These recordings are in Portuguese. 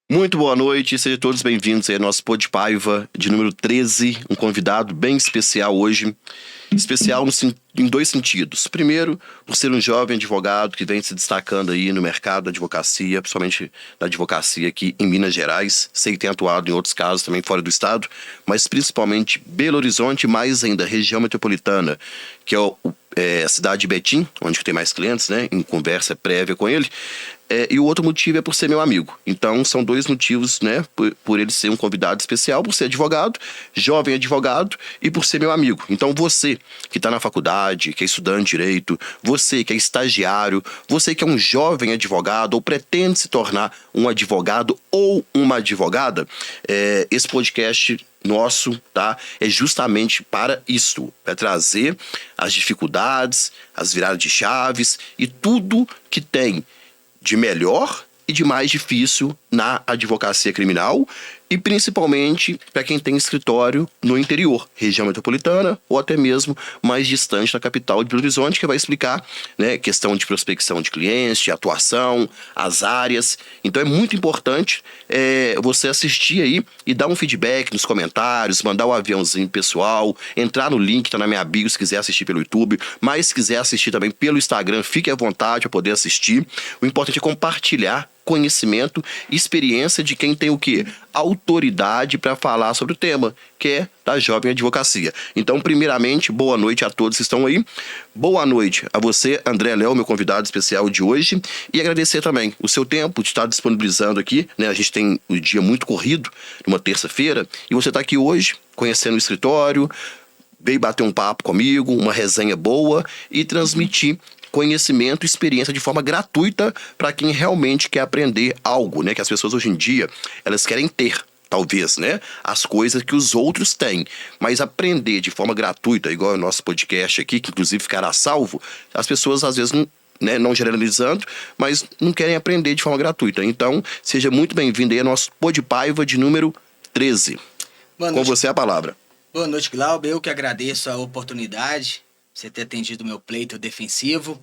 Muito boa noite, sejam todos bem-vindos aí ao nosso Pod Paiva de número 13, um convidado bem especial hoje. Especial em dois sentidos. Primeiro, por ser um jovem advogado que vem se destacando aí no mercado da advocacia, principalmente da advocacia aqui em Minas Gerais. Sei que tem atuado em outros casos também fora do estado, mas principalmente Belo Horizonte, mais ainda região metropolitana, que é a cidade de Betim, onde tem mais clientes, né, em conversa prévia com ele. E o outro motivo é por ser meu amigo. Então, são dois motivos, né? Por ele ser um convidado especial, por ser advogado, jovem advogado, e por ser meu amigo. Então, você que está na faculdade, que é estudante de direito, você que é estagiário, você que é um jovem advogado ou pretende se tornar um advogado ou uma advogada, esse podcast nosso, tá? É justamente para isso, para trazer as dificuldades, as viradas de chaves e tudo que tem de melhor e de mais difícil na advocacia criminal e principalmente para quem tem escritório no interior, região metropolitana ou até mesmo mais distante da capital de Belo Horizonte, que vai explicar, né, questão de prospecção de clientes, de atuação, as áreas. Então é muito importante você assistir aí e dar um feedback nos comentários, mandar o aviãozinho pessoal, entrar no link que tá na minha bio se quiser assistir pelo YouTube, mas se quiser assistir também pelo Instagram, fique à vontade para poder assistir. O importante é compartilhar conhecimento e experiência de quem tem o quê? Autoridade para falar sobre o tema, que é da jovem advocacia. Então, primeiramente, boa noite a todos que estão aí. Boa noite a você, André Léo, meu convidado especial de hoje. E agradecer também o seu tempo de estar disponibilizando aqui, né? A gente tem um dia muito corrido, numa terça-feira, e você está aqui hoje, conhecendo o escritório, veio bater um papo comigo, uma resenha boa e transmitir conhecimento e experiência de forma gratuita para quem realmente quer aprender algo, né? Que as pessoas hoje em dia, elas querem ter, talvez, né? As coisas que os outros têm. Mas aprender de forma gratuita, igual o nosso podcast aqui, que inclusive ficará salvo, as pessoas às vezes não, né, não generalizando, mas não querem aprender de forma gratuita. Então, seja muito bem-vindo aí ao nosso Pod Paiva de número 13. Com você a palavra. Boa noite, Glauber. Eu que agradeço a oportunidade, você ter atendido o meu pleito defensivo,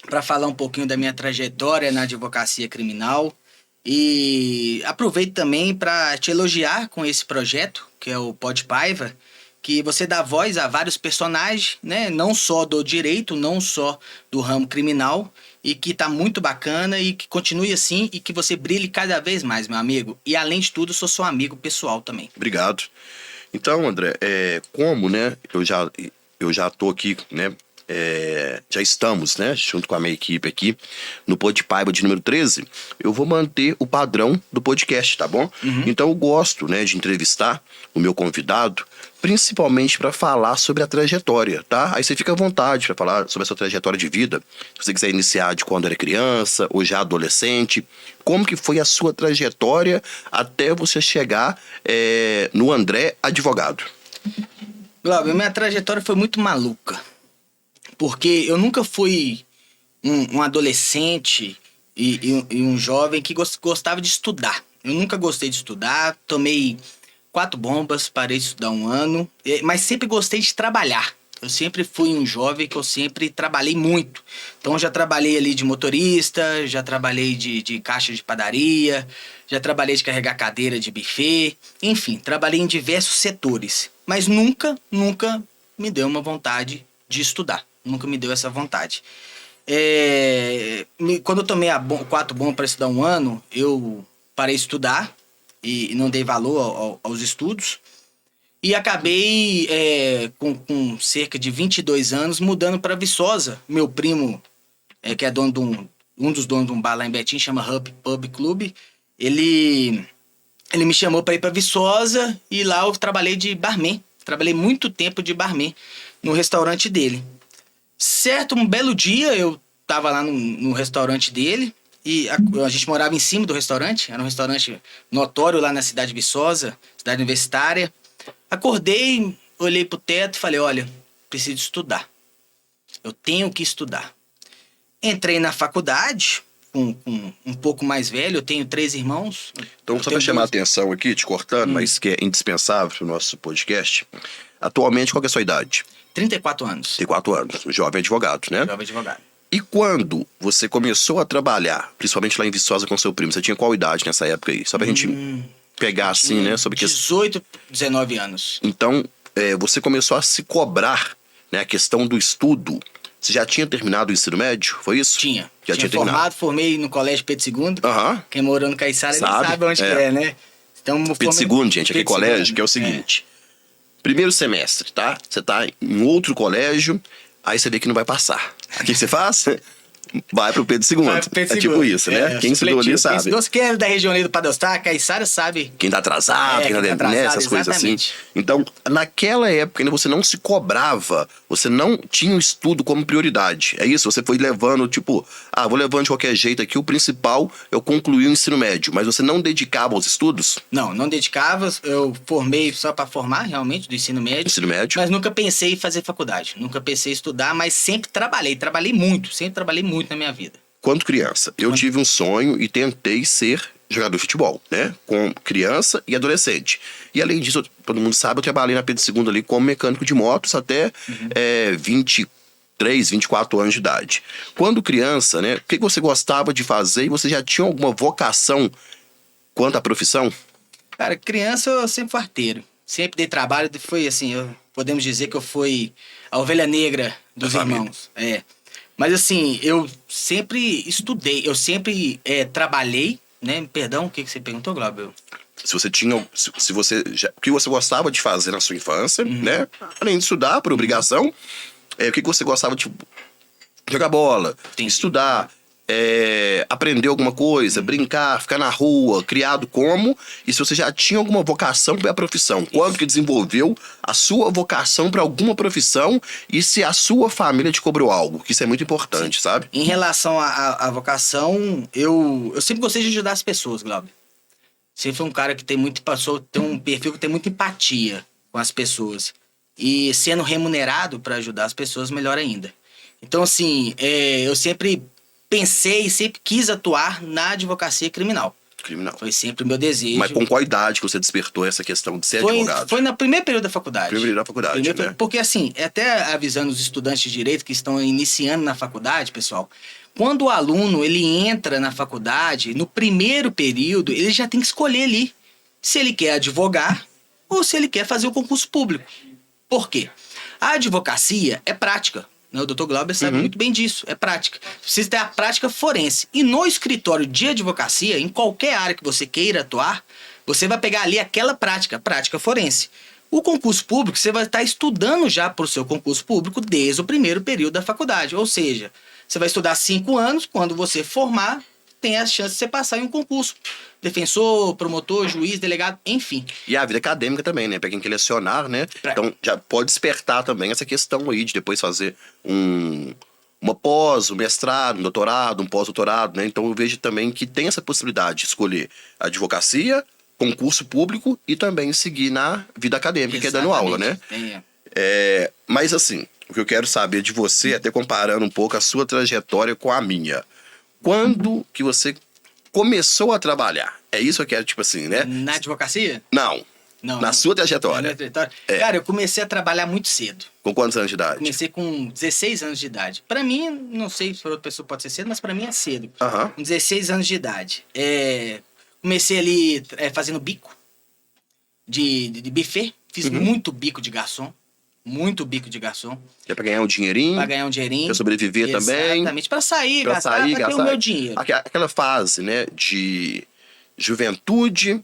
para falar um pouquinho da minha trajetória na advocacia criminal. E aproveito também para te elogiar com esse projeto, que é o Pod Paiva, que você dá voz a vários personagens, né? Não só do direito, não só do ramo criminal, e que está muito bacana e que continue assim e que você brilhe cada vez mais, meu amigo. E além de tudo, sou seu amigo pessoal também. Obrigado. Então, André, como, né, eu já tô aqui, né, já estamos, né, junto com a minha equipe aqui, no Pod Paiva de número 13, eu vou manter o padrão do podcast, tá bom? Uhum. Então eu gosto, né, de entrevistar o meu convidado, principalmente para falar sobre a trajetória, tá? Aí você fica à vontade para falar sobre a sua trajetória de vida, se você quiser iniciar de quando era criança ou já adolescente, como que foi a sua trajetória até você chegar no André advogado. Glauber, minha trajetória foi muito maluca. Porque eu nunca fui um adolescente e um jovem que gostava de estudar. Eu nunca gostei de estudar, tomei 4 bombas, parei de estudar 1 ano, mas sempre gostei de trabalhar. Eu sempre fui um jovem que eu sempre trabalhei muito. Então já trabalhei ali de motorista, já trabalhei de caixa de padaria, já trabalhei de carregar cadeira de buffet, enfim, trabalhei em diversos setores. Mas nunca me deu uma vontade de estudar. Nunca me deu essa vontade. Quando eu tomei 4 bombas para estudar 1 ano, eu parei de estudar e não dei valor aos estudos. E acabei, com cerca de 22 anos, mudando para Viçosa. Meu primo, que é dono um dos donos de um bar lá em Betim, chama Hub Pub Club, ele me chamou para ir para Viçosa e lá eu trabalhei de barman. Trabalhei muito tempo de barman no restaurante dele. Certo, um belo dia eu tava lá no restaurante dele e a gente morava em cima do restaurante, era um restaurante notório lá na cidade de Viçosa, cidade universitária. Acordei, olhei pro teto e falei, olha, preciso estudar. Eu tenho que estudar. Entrei na faculdade, com um pouco mais velho, eu tenho 3 irmãos. Então, só para chamar a atenção aqui, te cortando, mas que é indispensável pro nosso podcast, atualmente qual que é a sua idade? 34 anos. 34 anos, jovem advogado, né? Jovem advogado. E quando você começou a trabalhar, principalmente lá em Viçosa com seu primo, você tinha qual idade nessa época aí? Só pra gente pegar assim, né? Sobre 18, 19 anos. Então, você começou a se cobrar, né? A questão do estudo. Você já tinha terminado o ensino médio? Foi isso? Tinha. Já tinha formado, terminado? Formei no Colégio Pedro II. Aham. Quem morou no Caiçara, ele sabe onde que é, né? Então, Pedro II, gente, aquele colégio que é o seguinte. Primeiro semestre, tá? Você tá em outro colégio, aí você vê que não vai passar. O que você faz? Vai pro Pedro II. Vai pro Pedro É tipo II. isso, né? Quem estudou ali sabe. Quem é da região ali do Padostá, Caiçara, sabe. Quem tá atrasado, quem tá atrasado, né, essas coisas assim. Então, naquela época ainda você não se cobrava, você não tinha o estudo como prioridade. É isso, você foi levando, tipo, vou levando de qualquer jeito aqui, o principal eu concluí o ensino médio, mas você não dedicava aos estudos? Não dedicava, eu formei só pra formar realmente do ensino médio. Ensino médio. Mas nunca pensei em fazer faculdade, nunca pensei em estudar, mas sempre trabalhei muito na minha vida. Quando criança, eu tive um sonho e tentei ser jogador de futebol, né? Com criança e adolescente. E além disso, todo mundo sabe, eu trabalhei na Pedro II ali como mecânico de motos até 23, 24 anos de idade. Quando criança, né? O que você gostava de fazer e você já tinha alguma vocação quanto à profissão? Cara, criança eu sempre fui arteiro. Sempre dei trabalho, foi assim, podemos dizer que eu fui a ovelha negra dos irmãos. Mas assim, eu sempre estudei, eu sempre trabalhei, né? Perdão, o que você perguntou, Glauber? Se você tinha. Se você o que você gostava de fazer na sua infância, né? Além de estudar, por obrigação, o que você gostava de jogar bola, estudar, aprender alguma coisa, brincar, ficar na rua, criado como, e se você já tinha alguma vocação para a profissão, quando que desenvolveu a sua vocação para alguma profissão e se a sua família te cobrou algo, que isso é muito importante, sabe? Em relação à vocação, eu sempre gostei de ajudar as pessoas, Glauber. Sempre fui um cara que tem um perfil que tem muita empatia com as pessoas. E sendo remunerado para ajudar as pessoas, melhor ainda. Então, assim, eu sempre pensei e sempre quis atuar na advocacia criminal. Foi sempre o meu desejo. Mas com qual idade que você despertou essa questão de ser advogado? Foi no primeiro período da faculdade. Primeiro período da faculdade, né? Porque assim, até avisando os estudantes de direito que estão iniciando na faculdade, pessoal, quando o aluno ele entra na faculdade, no primeiro período, ele já tem que escolher ali se ele quer advogar ou se ele quer fazer o concurso público. Por quê? A advocacia é prática. O Dr. Glauber sabe muito bem disso, é prática. Precisa ter a prática forense. E no escritório de advocacia, em qualquer área que você queira atuar, você vai pegar ali aquela prática forense. O concurso público, você vai estar estudando já para o seu concurso público desde o primeiro período da faculdade. Ou seja, você vai estudar 5 anos, quando você formar, tem a chance de você passar em um concurso. Defensor, promotor, juiz, delegado, enfim. E a vida acadêmica também, né? Pra quem quer lecionar, né? Então já pode despertar também essa questão aí de depois fazer uma pós, um mestrado, um doutorado, um pós-doutorado, né? Então eu vejo também que tem essa possibilidade de escolher advocacia, concurso público e também seguir na vida acadêmica, que é dando aula, né? Mas assim, o que eu quero saber de você, até comparando um pouco a sua trajetória com a minha. Quando que você começou a trabalhar? É isso que eu quero, tipo assim, né? Na advocacia? Não. Na sua trajetória. Cara, eu comecei a trabalhar muito cedo. Com quantos anos de idade? Comecei com 16 anos de idade. Pra mim, não sei se para outra pessoa pode ser cedo, mas pra mim é cedo. Com 16 anos de idade. Comecei ali fazendo bico de buffet. Fiz muito bico de garçom. É pra ganhar um dinheirinho? Pra ganhar um dinheirinho. Pra sobreviver também. Exatamente. Pra sair, gastar ter o meu dinheiro. Aquela fase, né, de juventude,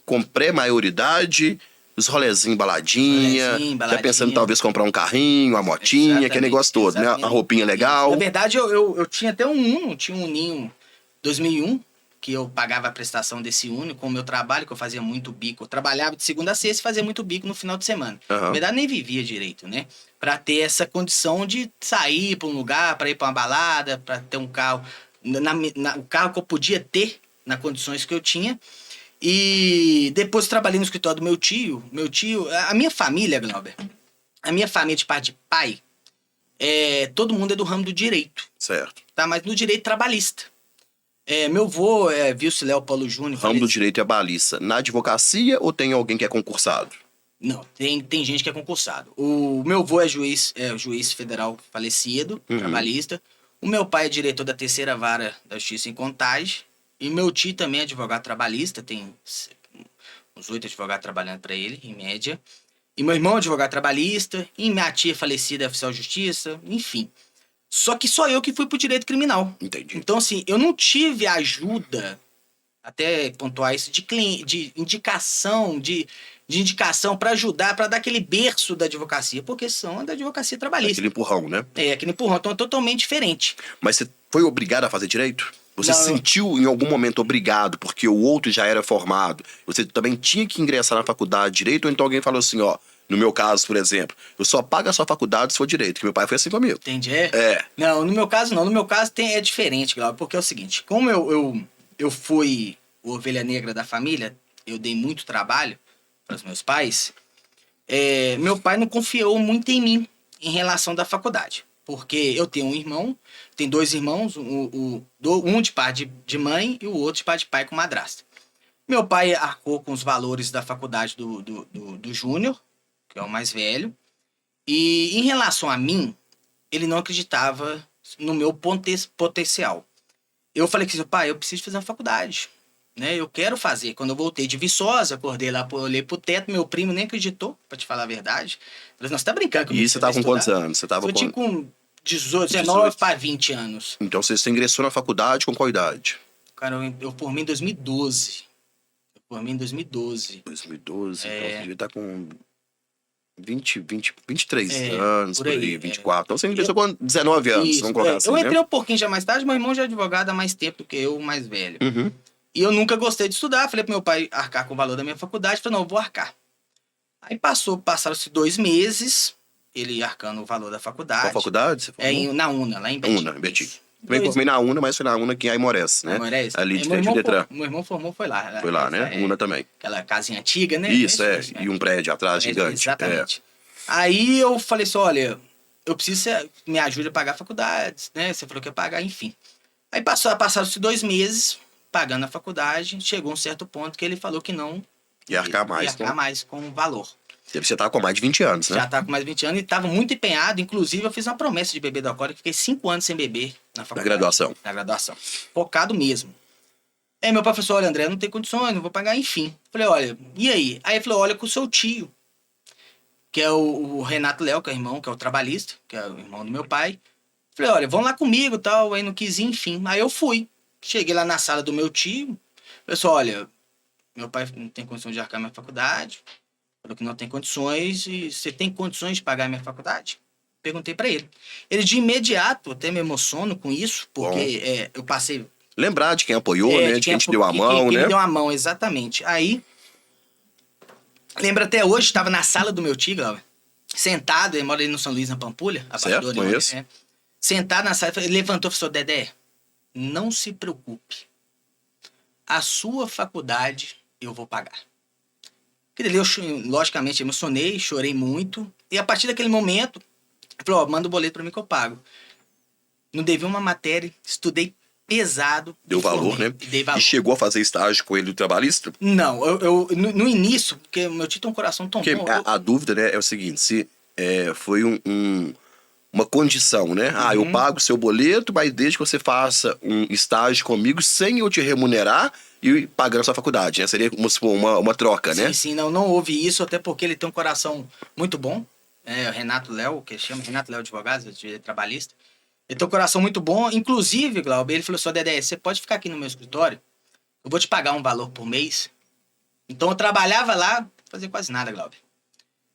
com pré-maioridade, os rolezinhos, baladinha, já pensando talvez comprar um carrinho, uma motinha, aquele negócio todo, né? A roupinha legal. Na verdade, eu tinha até um Uno, tinha um Uninho 2001, que eu pagava a prestação desse Uno com o meu trabalho, que eu fazia muito bico. Eu trabalhava de segunda a sexta e fazia muito bico no final de semana. Na verdade, nem vivia direito, né? Pra ter essa condição de sair pra um lugar, pra ir pra uma balada, pra ter um carro. O carro que eu podia ter, nas condições que eu tinha. E depois trabalhei no escritório do meu tio. A minha família, Glauber, a minha família de parte de pai, todo mundo é do ramo do direito. Certo. Tá? Mas no direito trabalhista. Meu avô é Vilciléu Paulo Júnior. Ramo do direito é baliça. Na advocacia ou tem alguém que é concursado? Não, tem gente que é concursado. O meu avô é juiz federal falecido, trabalhista. O meu pai é diretor da terceira vara da Justiça em Contagem. E meu tio também é advogado trabalhista, tem uns 8 advogados trabalhando para ele, em média. E meu irmão é advogado trabalhista, e minha tia falecida é oficial de justiça, enfim. Só que só eu que fui pro direito criminal. Entendi. Então, assim, eu não tive ajuda, até pontuar isso, de indicação, de indicação para ajudar, para dar aquele berço da advocacia, porque são da advocacia trabalhista. Aquele empurrão, né? É, aquele empurrão, então é totalmente diferente. Mas você foi obrigado a fazer direito? Você Não, se sentiu em algum momento obrigado porque o outro já era formado? Você também tinha que ingressar na faculdade de direito? Ou então alguém falou assim, ó, no meu caso, por exemplo, eu só pago a sua faculdade se for direito, que meu pai foi assim comigo. Entende? É. Não, no meu caso não. No meu caso é diferente, Glauber, porque é o seguinte, como eu fui o ovelha negra da família, eu dei muito trabalho para os meus pais, meu pai não confiou muito em mim em relação da faculdade. Porque eu tenho um irmão, tenho 2 irmãos, um de pai de mãe e o outro de pai com madrasta. Meu pai arcou com os valores da faculdade do Júnior, que é o mais velho. E em relação a mim, ele não acreditava no meu potencial. Eu falei assim, pai, eu preciso fazer uma faculdade. Né? Eu quero fazer. Quando eu voltei de Viçosa, acordei lá, olhei pro teto, meu primo nem acreditou, pra te falar a verdade. Eu falei, não, você tá brincando comigo? E você tava com quantos anos? Você tava Eu tinha com... com 18, 19 para 20 anos. Então você ingressou na faculdade com qual idade? Cara, eu formei em 2012. Eu formei em 2012. 2012, então você devia estar com 23 É, anos, por aí, 24. Então você ingressou com 19 anos, Isso, vamos colocar assim, eu entrei né? um pouquinho já mais tarde, meu irmão já é advogado há mais tempo do que eu, mais velho. Uhum. E eu nunca gostei de estudar. Falei pro meu pai arcar com o valor da minha faculdade. Falei, não, eu vou arcar. Aí passaram-se 2 meses, ele arcando o valor da faculdade. Qual faculdade você formou? Na UNA, lá em Betim. UNA, Betim. Também formei na UNA, mas foi na UNA que em Aimorés, né? Aimorés? Ali de meu frente ao Detran. meu irmão formou, foi lá. Foi lá, né? UNA também. Aquela casinha antiga, né? Isso, Isso, e um prédio atrás gigante. Exatamente. Aí eu falei assim, olha, eu preciso que você me ajude a pagar a faculdade, né? Você falou que ia pagar, enfim. Aí passaram-se 2 meses pagando a faculdade, chegou um certo ponto que ele falou que não Ia arcar mais. ia arcar mais com o valor. Você tava com mais de 20 anos, né? Já tava com mais de 20 anos e tava muito empenhado. Inclusive, eu fiz uma promessa de beber do alcoólico, fiquei 5 anos sem beber na faculdade. Na graduação. Na graduação. Focado mesmo. Aí meu pai falou assim, olha, André, não tem condições, não vou pagar, enfim. Falei, olha, e aí? Aí ele falou, olha, com o seu tio, que é o Renato Léo, que é o irmão, que é o trabalhista, que é o irmão do meu pai. Falei, olha, vão lá comigo e tal. Aí não quis ir, enfim. Aí eu fui. Cheguei lá na sala do meu tio. Falei assim, olha, meu pai não tem condições de arcar minha faculdade. Falou que não tem condições. E você tem condições de pagar minha faculdade? Perguntei pra ele. Ele de imediato, até me emociono com isso, porque eu passei... Lembrar de quem apoiou, né? De quem te deu a mão, quem né? me deu a mão, exatamente. Aí, lembro até hoje, estava na sala do meu tio, Glauber, sentado, ele mora ali no São Luís, na Pampulha. Certo, conheço. Sentado na sala, ele levantou e falou, Dedé, não se preocupe. A sua faculdade eu vou pagar. Aquele ali eu, logicamente, emocionei, chorei muito. E a partir daquele momento, ele falou, ó, manda o boleto pra mim que eu pago. Não devia uma matéria, estudei pesado. Deu valor, formei, né? Dei valor. E chegou a fazer estágio com ele do trabalhista? Não, no início, porque meu tio tem um coração tão Porque bom. a dúvida, né, é o seguinte, se foi uma condição, né? Ah, eu pago o seu boleto, mas desde que você faça um estágio comigo sem eu te remunerar e pagando a sua faculdade, né? Seria uma troca, né? Sim, não houve isso, até porque ele tem um coração muito bom. O Renato Léo, que chama Renato Léo Advogado, de trabalhista. Ele tem um coração muito bom. Inclusive, Glauber, ele falou assim, Dedé, você pode ficar aqui no meu escritório? Eu vou te pagar um valor por mês. Então eu trabalhava lá, não fazia quase nada, Glauber.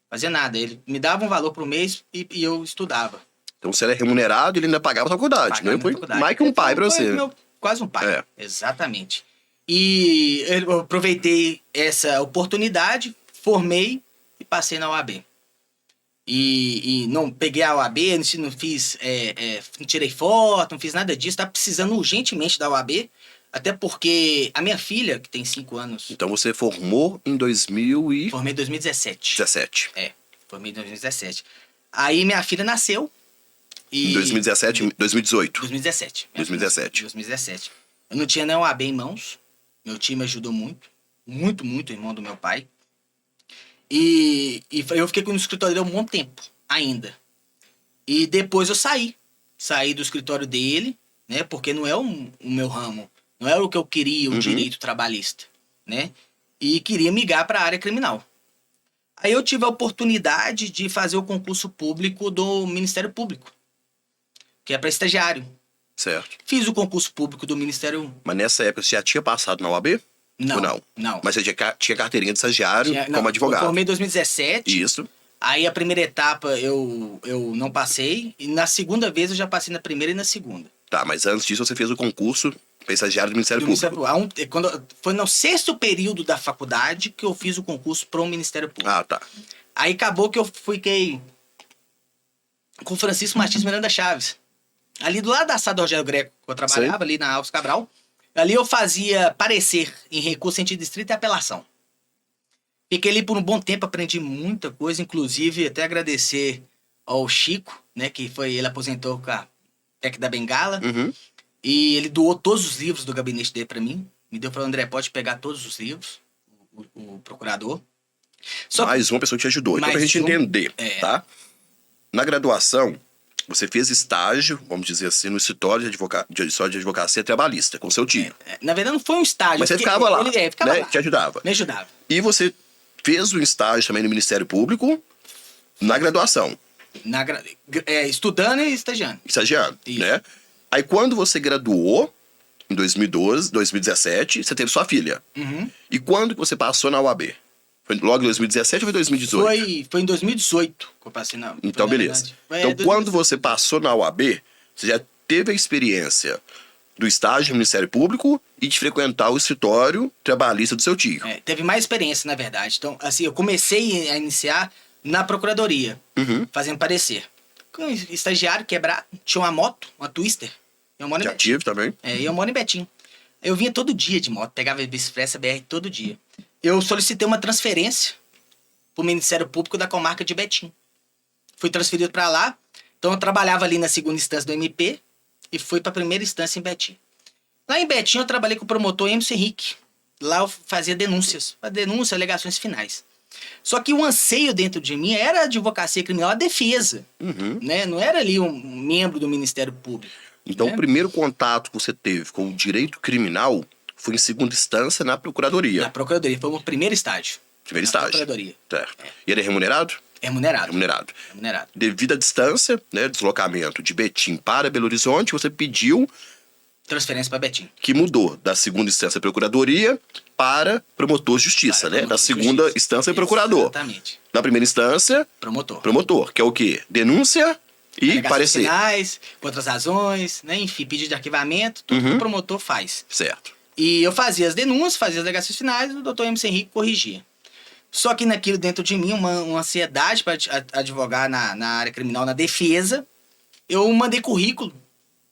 Fazia nada. Ele me dava um valor por mês e eu estudava. Então você era remunerado e ele ainda pagava a faculdade, né? Foi mais que um pai pra você. Quase um pai, exatamente. E eu aproveitei essa oportunidade, formei e passei na OAB. E não peguei a OAB, não fiz, não tirei foto, não fiz nada disso. Tá precisando urgentemente da OAB, até porque a minha filha, que tem 5 anos... Então você formou em 2000 e... Formei em 2017. 17. Formei em 2017. Aí minha filha nasceu. Em 2017, 2018. 2017. 2017. 2017. Eu não tinha nem OAB em mãos. Meu time me ajudou muito. Muito, muito, irmão do meu pai. E eu fiquei no escritório um bom tempo, ainda. E depois eu saí. saí do escritório dele, né? Porque não é o meu ramo. Não era o que eu queria, o direito trabalhista, né? E queria migrar para a área criminal. Aí eu tive a oportunidade de fazer o concurso público do Ministério Público, que é para estagiário. Certo. Fiz o concurso público do Ministério... Mas nessa época você já tinha passado na OAB? Não, Ou não? não. Mas você tinha carteirinha de estagiário Não, como advogado? Eu formei em 2017. Isso. Aí a primeira etapa eu não passei. E na segunda vez eu já passei na primeira e na segunda. Tá, mas antes disso você fez o concurso para estagiário do Ministério Público. Foi no 6º período da faculdade que eu fiz o concurso pro Ministério Público. Ah, tá. Aí acabou que eu fiquei com o Francisco Martins Miranda Chaves. Ali do lado da sala do Rogério Greco, que eu trabalhava, ali na Alves Cabral. Ali eu fazia parecer em recurso sentido distrito e apelação. Fiquei ali por um bom tempo, aprendi muita coisa, inclusive até agradecer ao Chico, né, que ele aposentou com a PEC da Bengala, e ele doou todos os livros do gabinete dele para mim, me deu para o André, pode pegar todos os livros, o procurador. Mais uma pessoa que te ajudou. Então, pra gente entender, tá? Na graduação, você fez estágio, vamos dizer assim, no escritório de advocacia trabalhista, com seu tio. Na verdade, não foi um estágio. Mas você ficava lá, ficava né? lá. Te ajudava. Me ajudava. E você fez o estágio também no Ministério Público na graduação. Estudando e estagiando. Estagiando, Isso. né? Aí quando você graduou, em 2017, você teve sua filha. E quando que você passou na UAB? Foi logo em 2017 ou foi 2018? Foi em 2018 que eu passei na... Então, beleza. Então, quando você passou na UAB, você já teve a experiência do estágio no Ministério Público e de frequentar o escritório trabalhista do seu tio. Teve mais experiência, na verdade. Então, assim, eu comecei a iniciar na procuradoria, fazendo parecer. Com estagiário, quebrado, tinha uma moto, uma Twister. Já tive também. E eu moro em Betim. Eu vinha todo dia de moto, pegava a Expressa BR todo dia. Eu solicitei uma transferência pro Ministério Público da comarca de Betim. Fui transferido para lá. Então eu trabalhava ali na segunda instância do MP e fui para a primeira instância em Betim. Lá em Betim eu trabalhei com o promotor Emerson Henrique. Lá eu fazia denúncias, alegações finais. Só que o anseio dentro de mim era a advocacia criminal, a defesa. Né? Não era ali um membro do Ministério Público. Então o primeiro contato que você teve com o direito criminal foi em segunda instância na Procuradoria. Na Procuradoria, foi o primeiro estágio. Primeiro estágio. Procuradoria. Certo. E ele é remunerado? Remunerado. Remunerado. Devido à distância, né, deslocamento de Betim para Belo Horizonte, você pediu... transferência para Betim. Que mudou da segunda instância Procuradoria para promotor de justiça, né? Da segunda instância procurador. Exatamente. Na primeira instância... Promotor. Promotor, que é o quê? Denúncia e parecer. Finais, com outras razões, né? Enfim, pedido de arquivamento, tudo que o promotor faz. Certo. E eu fazia as denúncias, fazia as alegações finais, o doutor Emerson Henrique corrigia. Só que naquilo dentro de mim, uma ansiedade para advogar na área criminal, na defesa, eu mandei currículo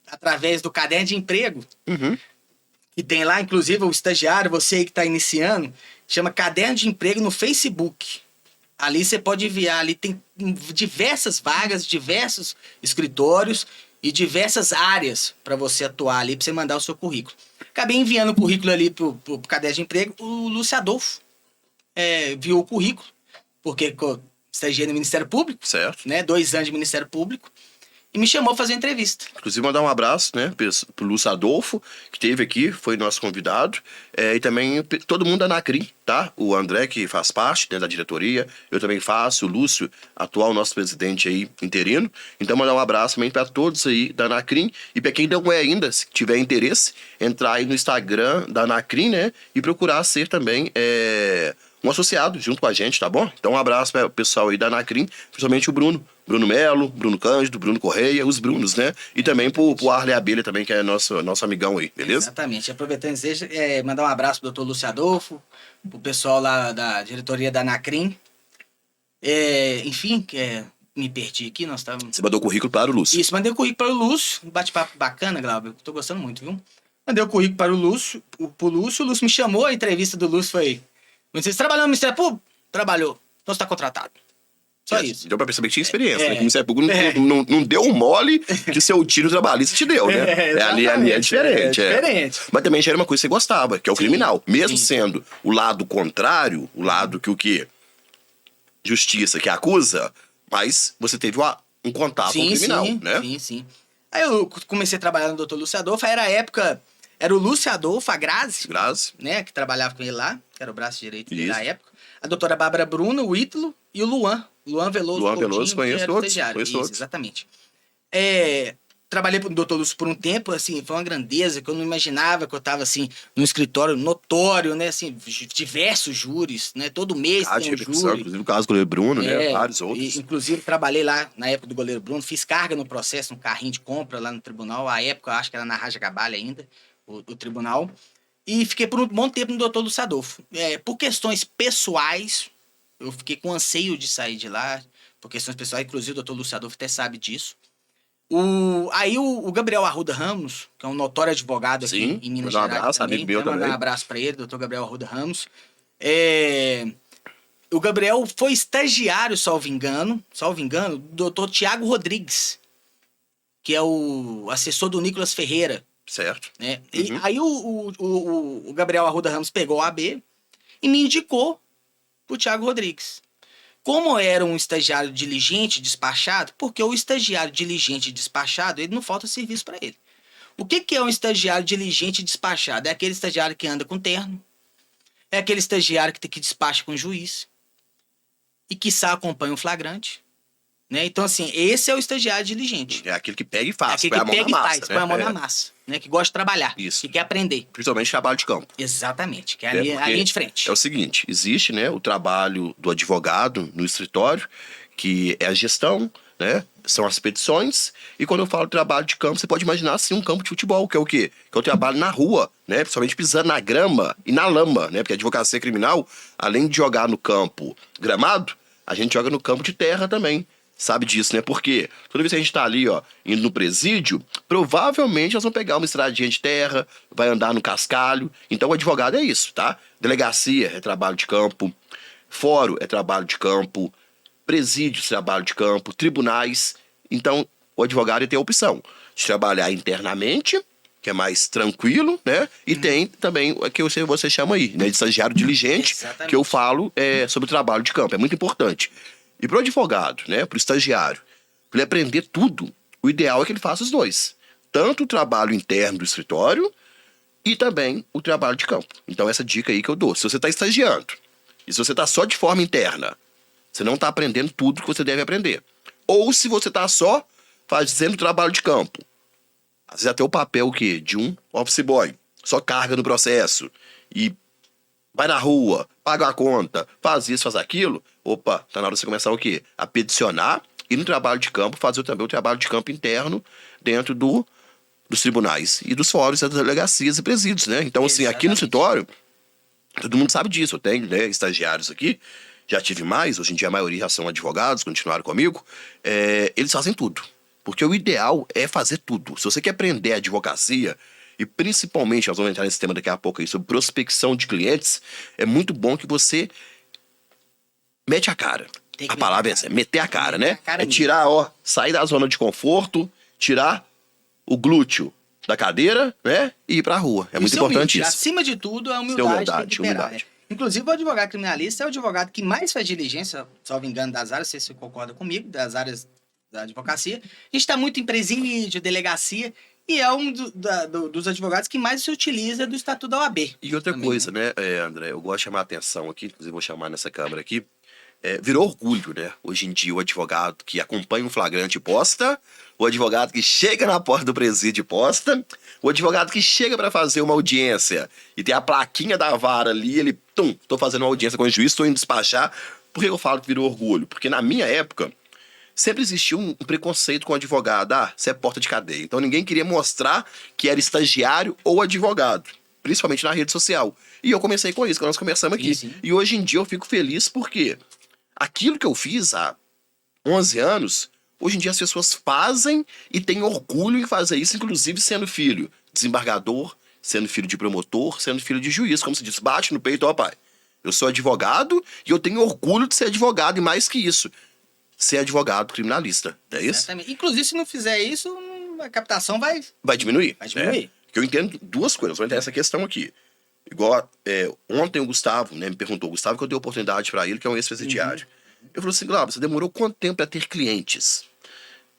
através do caderno de emprego, que tem lá, inclusive, o estagiário, você aí que está iniciando, chama Caderno de Emprego no Facebook. Ali você pode enviar, ali tem diversas vagas, diversos escritórios e diversas áreas para você atuar ali, para você mandar o seu currículo. Acabei enviando o currículo ali pro caderno de emprego, o Lúcio Adolfo viu o currículo, porque estagiei no Ministério Público, certo, né, 2 anos de Ministério Público, e me chamou para fazer uma entrevista. Inclusive, mandar um abraço, né, pro Lúcio Adolfo, que esteve aqui, foi nosso convidado, e também todo mundo da Anacrim, tá? O André, que faz parte, né, da diretoria, eu também faço, o Lúcio, atual nosso presidente aí, interino. Então, mandar um abraço também para todos aí da Anacrim, e para quem não é ainda, se tiver interesse, entrar aí no Instagram da Anacrim, né, e procurar ser também um associado junto com a gente, tá bom? Então, um abraço para o pessoal aí da Anacrim, principalmente o Bruno Melo, Bruno Cândido, Bruno Correia, os Brunos, né? E também pro Arley Abelha também, que é nosso amigão aí, beleza? Exatamente. Aproveitando, mandar um abraço pro doutor Lúcio Adolfo, pro pessoal lá da diretoria da Anacrim. Enfim, me perdi aqui, nós estávamos... Você mandou o currículo para o Lúcio. Isso, mandei o currículo para o Lúcio, um bate-papo bacana, Glauber, tô gostando muito, viu? Mandei o currículo para o Lúcio, o Lúcio me chamou, a entrevista do Lúcio foi... Você trabalhou no Ministério Público? Trabalhou. Então você tá contratado. Só isso. Deu pra perceber que tinha experiência, né? Que o Ministério Público não deu um mole que seu tiro trabalhista te deu, né? Ali é diferente. Diferente. Mas também já era uma coisa que você gostava, que é o criminal. Mesmo sendo o lado contrário, o lado que o quê? Justiça que acusa, mas você teve um contato com o criminal, né? Sim. Aí eu comecei a trabalhar no Dr. Lúcio Adolfo, aí era o Lúcio Adolfo, a Grazi, né, que trabalhava com ele lá, que era o braço direito dele na época. A doutora Bárbara Bruno, o Ítalo e o Luan Veloso. Luan Veloso, conheço todos. Exatamente. Trabalhei pro Dr. Lúcio por um tempo, assim, foi uma grandeza que eu não imaginava que eu tava, assim, num escritório notório, né, assim, diversos júris, né, todo mês tem um júri. Inclusive o caso do goleiro Bruno, né, vários outros. Inclusive, trabalhei lá na época do goleiro Bruno, fiz carga no processo, um carrinho de compra lá no tribunal, à época, eu acho que era na Raja Gabalha ainda, o tribunal, e fiquei por um bom tempo no Dr. Lúcio Adolfo. Por questões pessoais, eu fiquei com anseio de sair de lá, por questões pessoais, inclusive o Dr. Lúcio Adolfo até sabe disso. Aí o Gabriel Arruda Ramos, que é um notório advogado aqui em Minas Gerais também, mandar um abraço para ele, doutor Gabriel Arruda Ramos. O Gabriel foi estagiário, salvo engano, do doutor Tiago Rodrigues, que é o assessor do Nicolas Ferreira. Certo. Né? E aí o Gabriel Arruda Ramos pegou a AB e me indicou pro Tiago Rodrigues. Como era um estagiário diligente, despachado, porque o estagiário diligente e despachado, ele não falta serviço para ele. O que é um estagiário diligente e despachado? É aquele estagiário que anda com terno, é aquele estagiário que despacha com o juiz e quiçá acompanha um flagrante. Né? Então, assim, esse é o estagiário diligente. É aquele que pega e faz, aquele que pega e faz, põe a mão na massa. Né? Que gosta de trabalhar, isso. que quer aprender. Principalmente trabalho de campo. Exatamente, que é a linha de frente. É o seguinte, existe, né, o trabalho do advogado no escritório, que é a gestão, né, são as petições, e quando eu falo trabalho de campo, você pode imaginar, assim, um campo de futebol, que é o quê? Que é o trabalho na rua, né, principalmente pisando na grama e na lama, né, porque a advocacia criminal, além de jogar no campo gramado, a gente joga no campo de terra também. Sabe disso, né? Porque toda vez que a gente tá ali, ó, indo no presídio, provavelmente nós vamos pegar uma estradinha de terra, vai andar no cascalho. Então o advogado é isso, tá? Delegacia é trabalho de campo, fórum é trabalho de campo, presídios é trabalho de campo, tribunais. Então o advogado tem a opção de trabalhar internamente, que é mais tranquilo, né? E tem também o que você chama aí, né? De estagiário diligente, que eu falo sobre o trabalho de campo. É muito importante. E pro advogado, né, pro estagiário, para ele aprender tudo, o ideal é que ele faça os dois. Tanto o trabalho interno do escritório e também o trabalho de campo. Então essa dica aí que eu dou. Se você está estagiando e se você está só de forma interna, você não está aprendendo tudo que você deve aprender. Ou se você está só fazendo trabalho de campo, às vezes até o papel o quê? De um office boy. Só carga no processo e vai na rua, paga a conta, faz isso, faz aquilo. Opa, tá na hora de você começar o quê? A peticionar e no trabalho de campo fazer também o trabalho de campo interno dentro dos tribunais e dos fóruns, das delegacias e presídios, né? Então, assim, aqui no escritório, todo mundo sabe disso. Eu tenho, né, estagiários aqui, já tive mais, hoje em dia a maioria já são advogados, continuaram comigo. Eles fazem tudo. Porque o ideal é fazer tudo. Se você quer aprender a advocacia, e principalmente, nós vamos entrar nesse tema daqui a pouco aí, sobre prospecção de clientes, é muito bom que você mete a cara. A palavra é essa, meter a cara, né? É tirar, sair da zona de conforto, tirar o glúteo da cadeira, né? E ir pra rua. É muito importante isso. Acima de tudo, a humildade. Humildade. Inclusive, o advogado criminalista é o advogado que mais faz diligência, salvo engano, das áreas, não sei se você concorda comigo, das áreas da advocacia. A gente está muito em presídio, delegacia, e é um dos advogados que mais se utiliza do Estatuto da OAB. E outra coisa, né, André, eu gosto de chamar a atenção aqui, inclusive vou chamar nessa câmera aqui, virou orgulho, né? Hoje em dia, o advogado que acompanha um flagrante posta, o advogado que chega na porta do presídio posta, o advogado que chega para fazer uma audiência e tem a plaquinha da vara ali, ele, tô fazendo uma audiência com o juiz, tô indo despachar. Por que eu falo que virou orgulho? Porque na minha época, sempre existiu um preconceito com o advogado. Você é porta de cadeia. Então ninguém queria mostrar que era estagiário ou advogado, principalmente na rede social. E eu comecei com isso, que nós começamos aqui. Sim. E hoje em dia eu fico feliz porque aquilo que eu fiz há 11 anos, hoje em dia as pessoas fazem e têm orgulho em fazer isso, inclusive sendo filho de desembargador, sendo filho de promotor, sendo filho de juiz, como se diz, bate no peito, pai, eu sou advogado e eu tenho orgulho de ser advogado, e mais que isso, ser advogado criminalista, não é isso? Exatamente. Inclusive, se não fizer isso, a captação vai diminuir. Vai diminuir. Né? Porque eu entendo duas coisas, vou entender essa questão aqui. Igual, ontem o Gustavo, né, me perguntou, o Gustavo, que eu dei oportunidade para ele, que é um ex-presidiário. Eu falei assim, Glauber, você demorou quanto tempo para ter clientes?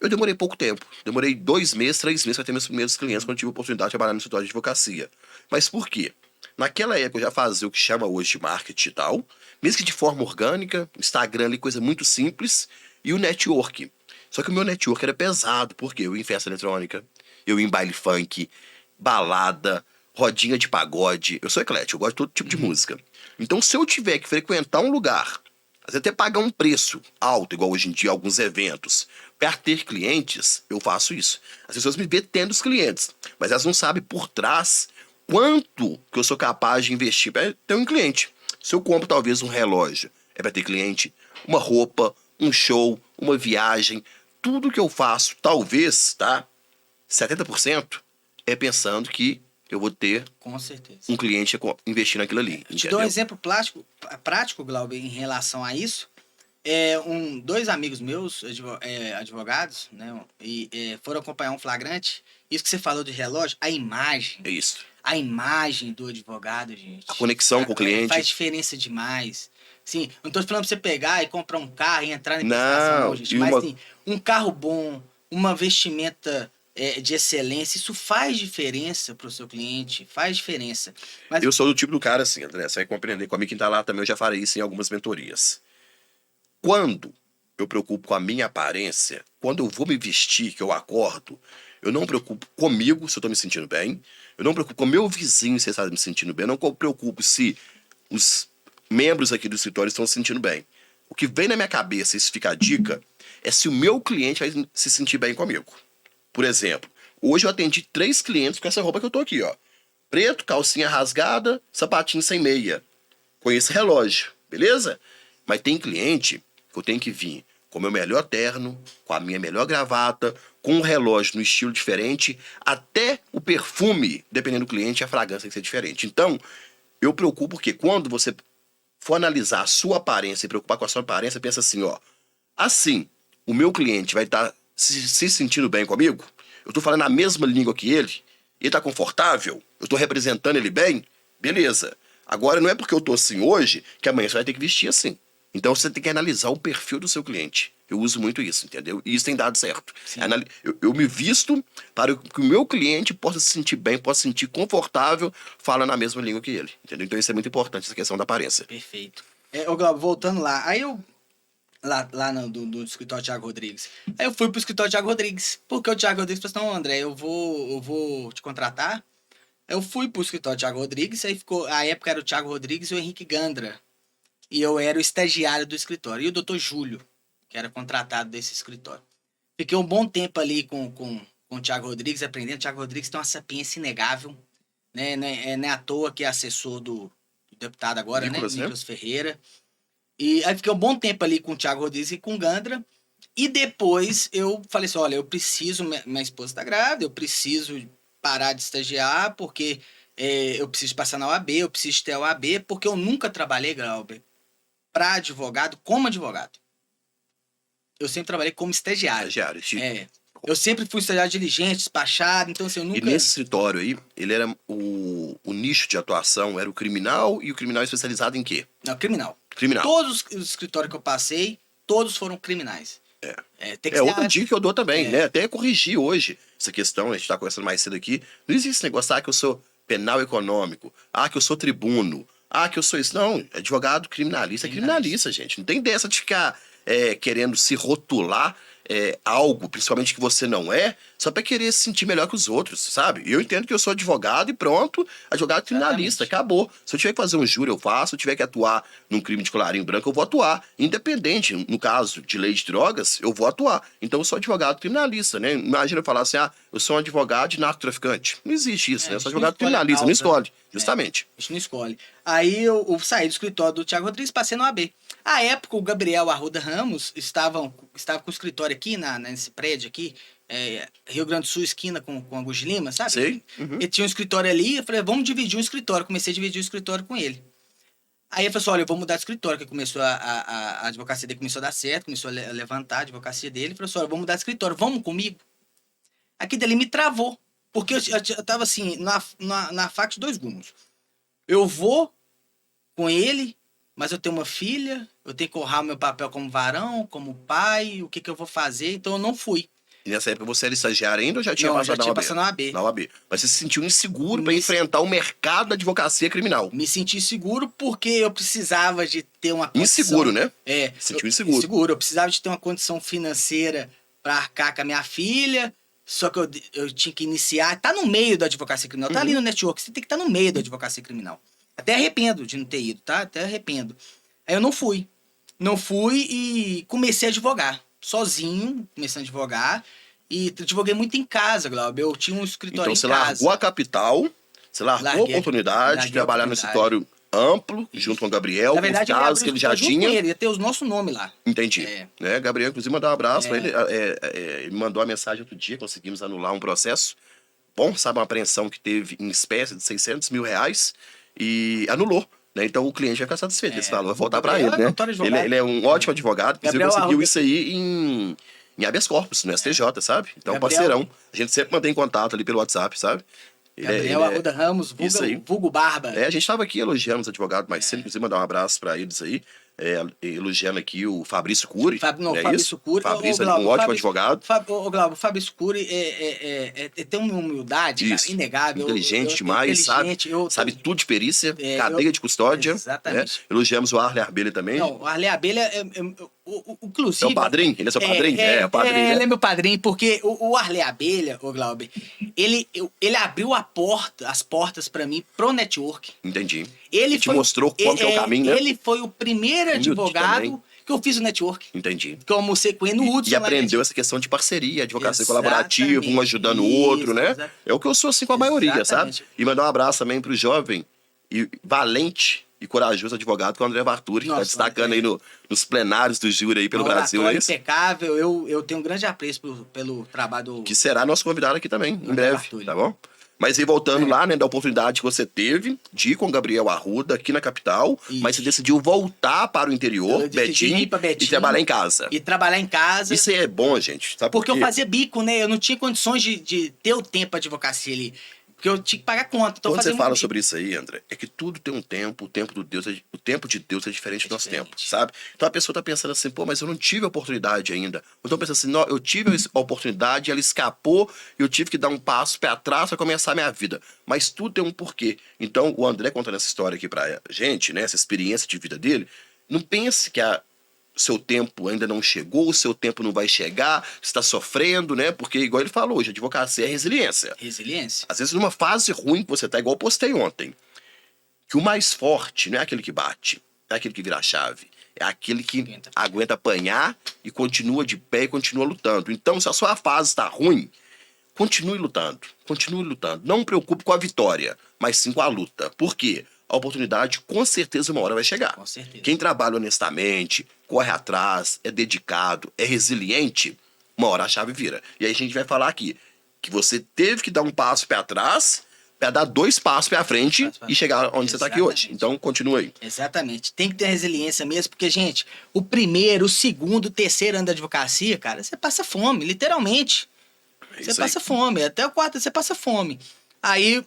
Eu demorei pouco tempo. Demorei 2 meses, 3 meses para ter meus primeiros clientes quando eu tive a oportunidade de trabalhar no escritório de advocacia. Mas por quê? Naquela época eu já fazia o que chama hoje de marketing digital, mesmo que de forma orgânica, Instagram ali, coisa muito simples, e o network. Só que o meu network era pesado, porque eu ia em festa eletrônica, eu ia em baile funk, balada, rodinha de pagode. Eu sou eclético, eu gosto de todo tipo de música. Então, se eu tiver que frequentar um lugar, às vezes até pagar um preço alto, igual hoje em dia alguns eventos, para ter clientes, eu faço isso. As pessoas me veem tendo os clientes, mas elas não sabem por trás quanto que eu sou capaz de investir para ter um cliente. Se eu compro talvez um relógio, é para ter cliente, uma roupa, um show, uma viagem, tudo que eu faço, talvez, tá? 70% é pensando que eu vou ter Com certeza. um cliente investindo naquilo ali. Te dou um exemplo prático, Glauber, em relação a isso. Dois amigos meus, advogados, né, foram acompanhar um flagrante. Isso que você falou de relógio, a imagem. É isso. A imagem do advogado, gente. A conexão com o cliente. Faz diferença demais. Sim, não tô falando pra você pegar e comprar um carro e entrar em prestação, não, gente. Mas sim, um carro bom, uma vestimenta de excelência, isso faz diferença pro seu cliente, faz diferença. Mas... Eu sou do tipo do cara assim, André, você vai compreender. Comigo quem tá lá também, eu já farei isso em algumas mentorias. Quando eu preocupo com a minha aparência, quando eu vou me vestir, que eu acordo, eu não me preocupo comigo se eu tô me sentindo bem, eu não me preocupo com o meu vizinho se ele está me sentindo bem, eu não me preocupo se os membros aqui do escritório estão se sentindo bem. O que vem na minha cabeça, isso fica a dica, é se o meu cliente vai se sentir bem comigo. Por exemplo, hoje eu atendi 3 clientes com essa roupa que eu tô aqui, ó. Preto, calcinha rasgada, sapatinho sem meia. Com esse relógio, beleza? Mas tem cliente que eu tenho que vir com o meu melhor terno, com a minha melhor gravata, com um relógio no estilo diferente, até o perfume, dependendo do cliente, a fragrância tem que ser diferente. Então, eu preocupo porque quando você for analisar a sua aparência e preocupar com a sua aparência, pensa assim, ó. Assim, o meu cliente vai estar se sentindo bem comigo? Eu tô falando a mesma língua que ele tá confortável? Eu tô representando ele bem? Beleza. Agora, não é porque eu tô assim hoje que amanhã você vai ter que vestir assim. Então, você tem que analisar o perfil do seu cliente. Eu uso muito isso, entendeu? E isso tem dado certo. Eu me visto para que o meu cliente possa se sentir bem, possa se sentir confortável falando a mesma língua que ele, entendeu? Então, isso é muito importante, essa questão da aparência. Perfeito. Glauber, voltando lá, aí eu... Lá do escritório Thiago Rodrigues. Aí eu fui pro escritório Thiago Rodrigues. Porque o Thiago Rodrigues falou assim, não, André, eu vou te contratar. Eu fui pro escritório Thiago Rodrigues, aí ficou... A época era o Thiago Rodrigues e o Henrique Gandra. E eu era o estagiário do escritório. E o doutor Júlio, que era contratado desse escritório. Fiquei um bom tempo ali com o Thiago Rodrigues, aprendendo. O Thiago Rodrigues tem uma sapiência inegável. Né? Não é à toa que é assessor do deputado agora, Nicolas, né? Nicolas Ferreira. E aí fiquei um bom tempo ali com o Thiago Rodrigues e com o Gandra. E depois eu falei assim, olha, eu preciso... Minha esposa tá grávida, eu preciso parar de estagiar, porque eu preciso passar na OAB, eu preciso ter a OAB, porque eu nunca trabalhei, Glauber, para advogado como advogado. Eu sempre trabalhei como estagiário. Eu sempre fui estagiário diligente, despachado, então assim, eu nunca... E nesse escritório aí, ele era o nicho de atuação era o criminal, e o criminal especializado em quê? Não, criminal. Criminal. Todos os escritórios que eu passei, todos foram criminais. Outra dica que eu dou também, né? Até corrigir hoje essa questão, a gente tá conversando mais cedo aqui. Não existe esse negócio, que eu sou penal econômico, que eu sou tribuno, que eu sou isso. Não, advogado criminalista é criminalista, gente. Não tem dessa de ficar querendo se rotular algo, principalmente que você não é, só pra querer se sentir melhor que os outros, sabe? Eu entendo que eu sou advogado e pronto, advogado criminalista, acabou. Se eu tiver que fazer um júri, eu faço. Se eu tiver que atuar num crime de colarinho branco, eu vou atuar. Independente, no caso de lei de drogas, eu vou atuar. Então eu sou advogado criminalista, né? Imagina eu falar assim, eu sou um advogado de narcotraficante. Não existe isso, né? Eu sou advogado criminalista, não escolhe, justamente. A gente não escolhe. Aí eu saí do escritório do Thiago Rodrigues, passei no AB. À época, o Gabriel Arruda Ramos estava com o escritório aqui, nesse prédio aqui, Rio Grande do Sul, esquina com Augusto de Lima, sabe? Sei. Uhum. Ele tinha um escritório ali, eu falei, vamos dividir um escritório. Comecei a dividir o escritório com ele. Aí ele falou assim, olha, eu vou mudar de escritório, que começou a advocacia dele começou a dar certo, começou a levantar a advocacia dele. Ele falou assim, olha, eu vou mudar de escritório, vamos comigo? Aqui dele me travou, porque eu tava assim, na faca de 2 gumes. Eu vou com ele, mas eu tenho uma filha, eu tenho que honrar o meu papel como varão, como pai, o que eu vou fazer, então eu não fui. E nessa época você era estagiário ainda ou já tinha Não, passado já tinha na OAB? passado na OAB. Na OAB. Mas você se sentiu inseguro para Me- enfrentar o mercado da advocacia criminal. Me senti seguro porque eu precisava de ter uma condição... Inseguro, né? É. Sentiu inseguro. Inseguro. Eu precisava de ter uma condição financeira para arcar com a minha filha, só que eu tinha que iniciar... Tá no meio da advocacia criminal, tá ali no network, você tem que estar no meio da advocacia criminal. Até arrependo de não ter ido, tá? Até arrependo. Aí eu não fui. Não fui e comecei a advogar. Sozinho, comecei a advogar. E advoguei muito em casa, Glauber. Eu tinha um escritório Então em você casa. largou a capital, você largou a oportunidade de trabalhar no escritório amplo, junto com o Gabriel, Na com os verdade, casos que ele já junto tinha. com ele, ia ter os nossos nomes lá. Entendi. É. Né? Gabriel, inclusive, mandou um abraço pra ele. Ele mandou a mensagem outro dia, conseguimos anular um processo. Bom, sabe, uma apreensão que teve em espécie de 600 mil reais e anulou. Né? Então o cliente vai ficar satisfeito. Esse valor vai voltar para ele, Gabriel é né? notório advogado. Ele é um ótimo advogado. Inclusive, Gabriel conseguiu Arruda. isso aí em habeas corpus, no STJ, sabe? Então, Gabriel- parceirão. A gente sempre mantém contato ali pelo WhatsApp, sabe? Gabriel Arruda Ramos, Isso aí. vulgo Barba. A gente estava aqui elogiando os advogados, mas sempre inclusive mandar um abraço para eles aí. Elogiando aqui o Fabrício Cury. Fabrício Cury. Fabrício, um ótimo advogado. Glauber, o Fabrício Cury tem uma humildade, cara, Isso. inegável. Inteligente demais, sabe tudo de perícia, cadeia de custódia. Exatamente. Né? Elogiamos o Arley Arbelha também. Não, o Arley Abelha, inclusive... É o padrinho? Ele é seu padrinho? É o padrinho, né? Ele é meu padrinho, porque o Arley Abelha, o Glauber, ele abriu as portas pra mim pro network. Entendi. Ele te mostrou qual que é o caminho, né? Ele foi o primeiro Humilde advogado também. que eu fiz o network. Entendi. Que eu almocei com ele no Hudson. E aprendeu essa questão de parceria, advocacia Exatamente. colaborativa, um ajudando o outro, né? Exatamente. É o que eu sou assim com a maioria, Exatamente. sabe? E mandar um abraço também pro jovem e valente e corajoso advogado que é o André Barturi, que tá destacando aí nos plenários do júri aí pelo Brasil, é isso? Impecável. Eu tenho um grande apreço pelo trabalho do... Que será nosso convidado aqui também, em André breve, Barturi. tá bom? Mas aí voltando lá, né, da oportunidade que você teve de ir com o Gabriel Arruda aqui na capital, Isso. mas você decidiu voltar para o interior, Eu decidi ir pra Betim e trabalhar em casa. E trabalhar em casa. Isso aí é bom, gente, sabe Porque por eu quê? fazia bico, né? Eu não tinha condições de ter o tempo pra advocacia ali. Porque eu tinha que pagar conta. Então eu Quando fazia você fala muito bico. sobre isso aí, André, é que tudo tem um tempo, o tempo de Deus é diferente do nosso diferente. tempo, sabe? Então a pessoa tá pensando assim, pô, mas eu não tive a oportunidade ainda. Ou então pensa assim, não, eu tive a oportunidade, ela escapou, e eu tive que dar um passo para trás para começar a minha vida. Mas tudo tem um porquê. Então o André contando essa história aqui pra gente, né, essa experiência de vida dele, não pense que seu tempo ainda não chegou, o seu tempo não vai chegar, você está sofrendo, né? Porque, igual ele falou hoje, advocacia é resiliência. Resiliência. Às vezes, numa fase ruim que você tá, igual eu postei ontem, que o mais forte não é aquele que bate, não é aquele que vira a chave, é aquele que aguenta apanhar e continua de pé e continua lutando. Então, se a sua fase está ruim, continue lutando, continue lutando. Não preocupe com a vitória, mas sim com a luta. Por quê? A oportunidade, com certeza, uma hora vai chegar. Com certeza. Quem trabalha honestamente, corre atrás, é dedicado, é resiliente, uma hora a chave vira. E aí a gente vai falar aqui que você teve que dar um passo para trás para dar 2 passos para frente e chegar onde você está aqui hoje. Então, continua aí. Exatamente. Tem que ter resiliência mesmo, porque, gente, o primeiro, o segundo, o terceiro ano da advocacia, cara, você passa fome, literalmente. Você passa fome. Até o quarto você passa fome. Aí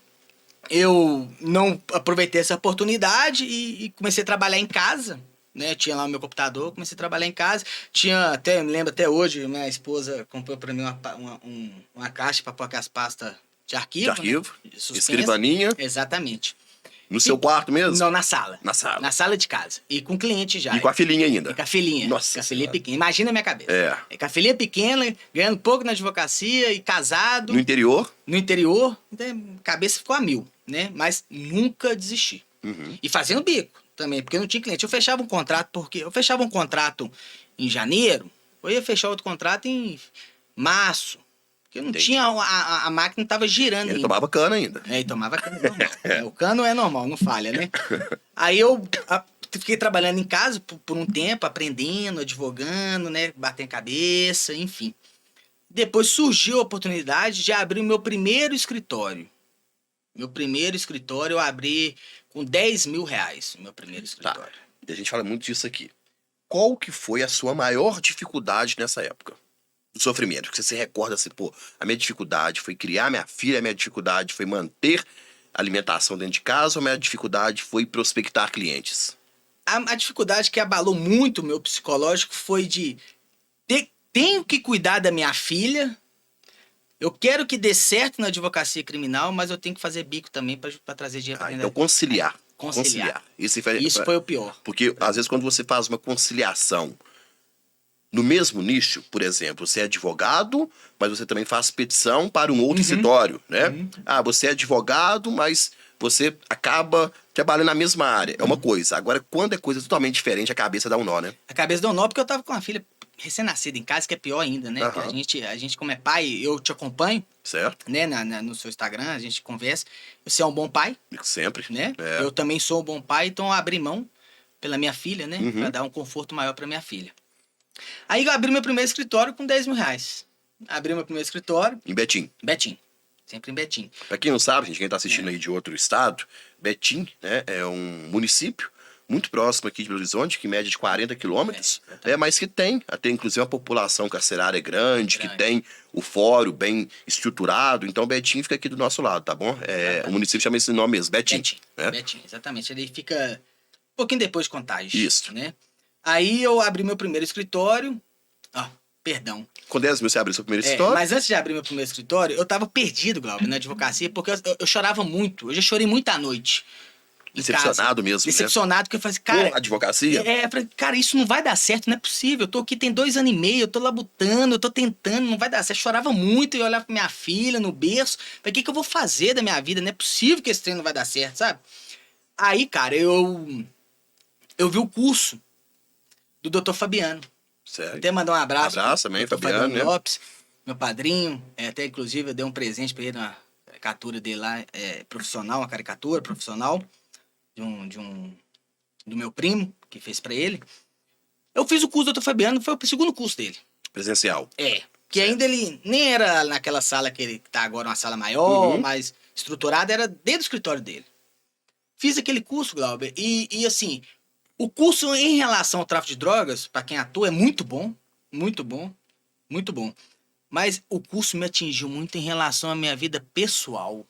eu não aproveitei essa oportunidade e comecei a trabalhar em casa, né? Tinha lá o meu computador, comecei a trabalhar em casa. Me lembro até hoje, minha esposa comprou para mim uma caixa para pôr as pastas de arquivo. De arquivo, né? Suspensa. escrivaninha. Exatamente. No seu quarto mesmo? Não, na sala. Na sala. Na sala de casa. E com cliente já. E com a filhinha ainda. E com a filhinha. Nossa Com a filhinha Senhora. pequena. Imagina a minha cabeça. É. Com a filhinha pequena, ganhando pouco na advocacia e casado. No interior? No interior, então, a cabeça ficou a 1000, né? Mas nunca desisti. Uhum. E fazendo bico também, porque não tinha cliente. Eu fechava um contrato em janeiro, eu ia fechar outro contrato em março. Porque não Entendi. tinha, a máquina não estava girando Ele ainda. tomava cana ainda. É, e tomava cano normal. O cano é normal, não falha, né? Aí eu fiquei trabalhando em casa por um tempo, aprendendo, advogando, né? Batendo cabeça, enfim. Depois surgiu a oportunidade de abrir o meu primeiro escritório. Meu primeiro escritório eu abri com 10 mil reais. Meu primeiro escritório. E a gente fala muito disso aqui. Qual que foi a sua maior dificuldade nessa época? Do sofrimento, que você se recorda assim, pô, a minha dificuldade foi criar minha filha, a minha dificuldade foi manter a alimentação dentro de casa, ou a minha dificuldade foi prospectar clientes? A dificuldade que abalou muito o meu psicológico foi de tenho que cuidar da minha filha, Eu quero que dê certo na advocacia criminal, mas eu tenho que fazer bico também para trazer dinheiro para Então conciliar. Conciliar. Isso foi o pior. Porque às vezes quando você faz uma conciliação no mesmo nicho, por exemplo, você é advogado, mas você também faz petição para um outro escritório, né? Ah, você é advogado, mas você acaba trabalhando na mesma área. É uma coisa. Agora, quando é coisa totalmente diferente, a cabeça dá um nó, né? A cabeça dá um nó porque eu tava com uma filha recém-nascida em casa, que é pior ainda, né? Aham. A gente, como é pai, eu te acompanho, Certo? né? No seu Instagram, a gente conversa. Você é um bom pai, Sempre. né? É. Eu também sou um bom pai, então eu abri mão pela minha filha, né? Pra dar um conforto maior pra minha filha. Aí eu abri meu primeiro escritório com 10 mil reais. Abri meu primeiro escritório, Em Betim. Betim. Sempre em Betim. Pra quem não sabe, gente, quem tá assistindo aí de outro estado, Betim, né, é um município muito próximo aqui de Belo Horizonte, que mede de 40 quilômetros, mas que tem até inclusive uma população carcerária grande, que tem o fórum bem estruturado. Então Betim fica aqui do nosso lado, tá bom? O município chama esse nome mesmo, Betim. Né? Betim, exatamente. Ele fica um pouquinho depois de Contagem. Isso. Né? Aí eu abri meu primeiro escritório. Perdão. Com 10 mil você abriu seu primeiro escritório? Mas antes de abrir meu primeiro escritório, eu tava perdido, Glauber, na advocacia, porque eu chorava muito. Eu já chorei muito à noite. Decepcionado mesmo, Decepcionado, porque eu falei assim, cara... Com advocacia? Eu falei, cara, isso não vai dar certo, não é possível. Eu tô aqui tem 2 anos e meio, eu tô labutando, eu tô tentando, não vai dar certo. Eu chorava muito, eu olhava pra minha filha no berço. Falei, o que eu vou fazer da minha vida? Não é possível que esse treino não vai dar certo, sabe? Aí, cara, eu vi o curso do Dr. Fabiano. Certo. Até mandar um abraço. Abraço também, Fabiano, né? Lopes, meu padrinho. Até, inclusive, eu dei um presente pra ele, uma caricatura dele lá, profissional, uma caricatura profissional do meu primo, que fez pra ele. Eu fiz o curso do Dr. Fabiano, foi o segundo curso dele. Presencial. Que ainda ele nem era naquela sala que ele tá agora, uma sala maior, mais estruturada, era dentro do escritório dele. Fiz aquele curso, Glauber, e assim, o curso em relação ao tráfico de drogas, para quem atua, é muito bom, muito bom, muito bom. Mas o curso me atingiu muito em relação à minha vida pessoal.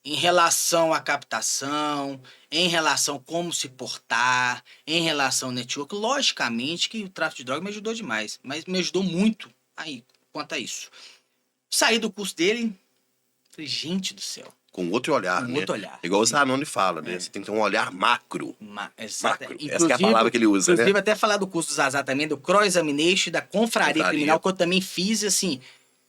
Em relação à captação, em relação a como se portar, em relação ao network. Logicamente que o tráfico de drogas me ajudou demais, mas me ajudou muito aí, quanto a isso. Saí do curso dele, falei, gente do céu. Com outro olhar, né? Outro olhar. Igual o Zanoni fala, né? Você tem que ter um olhar macro. Exato. Macro. Essa que é a palavra que ele usa, inclusive, né? até falar do curso do Zazá também, do Cross-Examination, da Confraria Criminal, que eu também fiz, assim,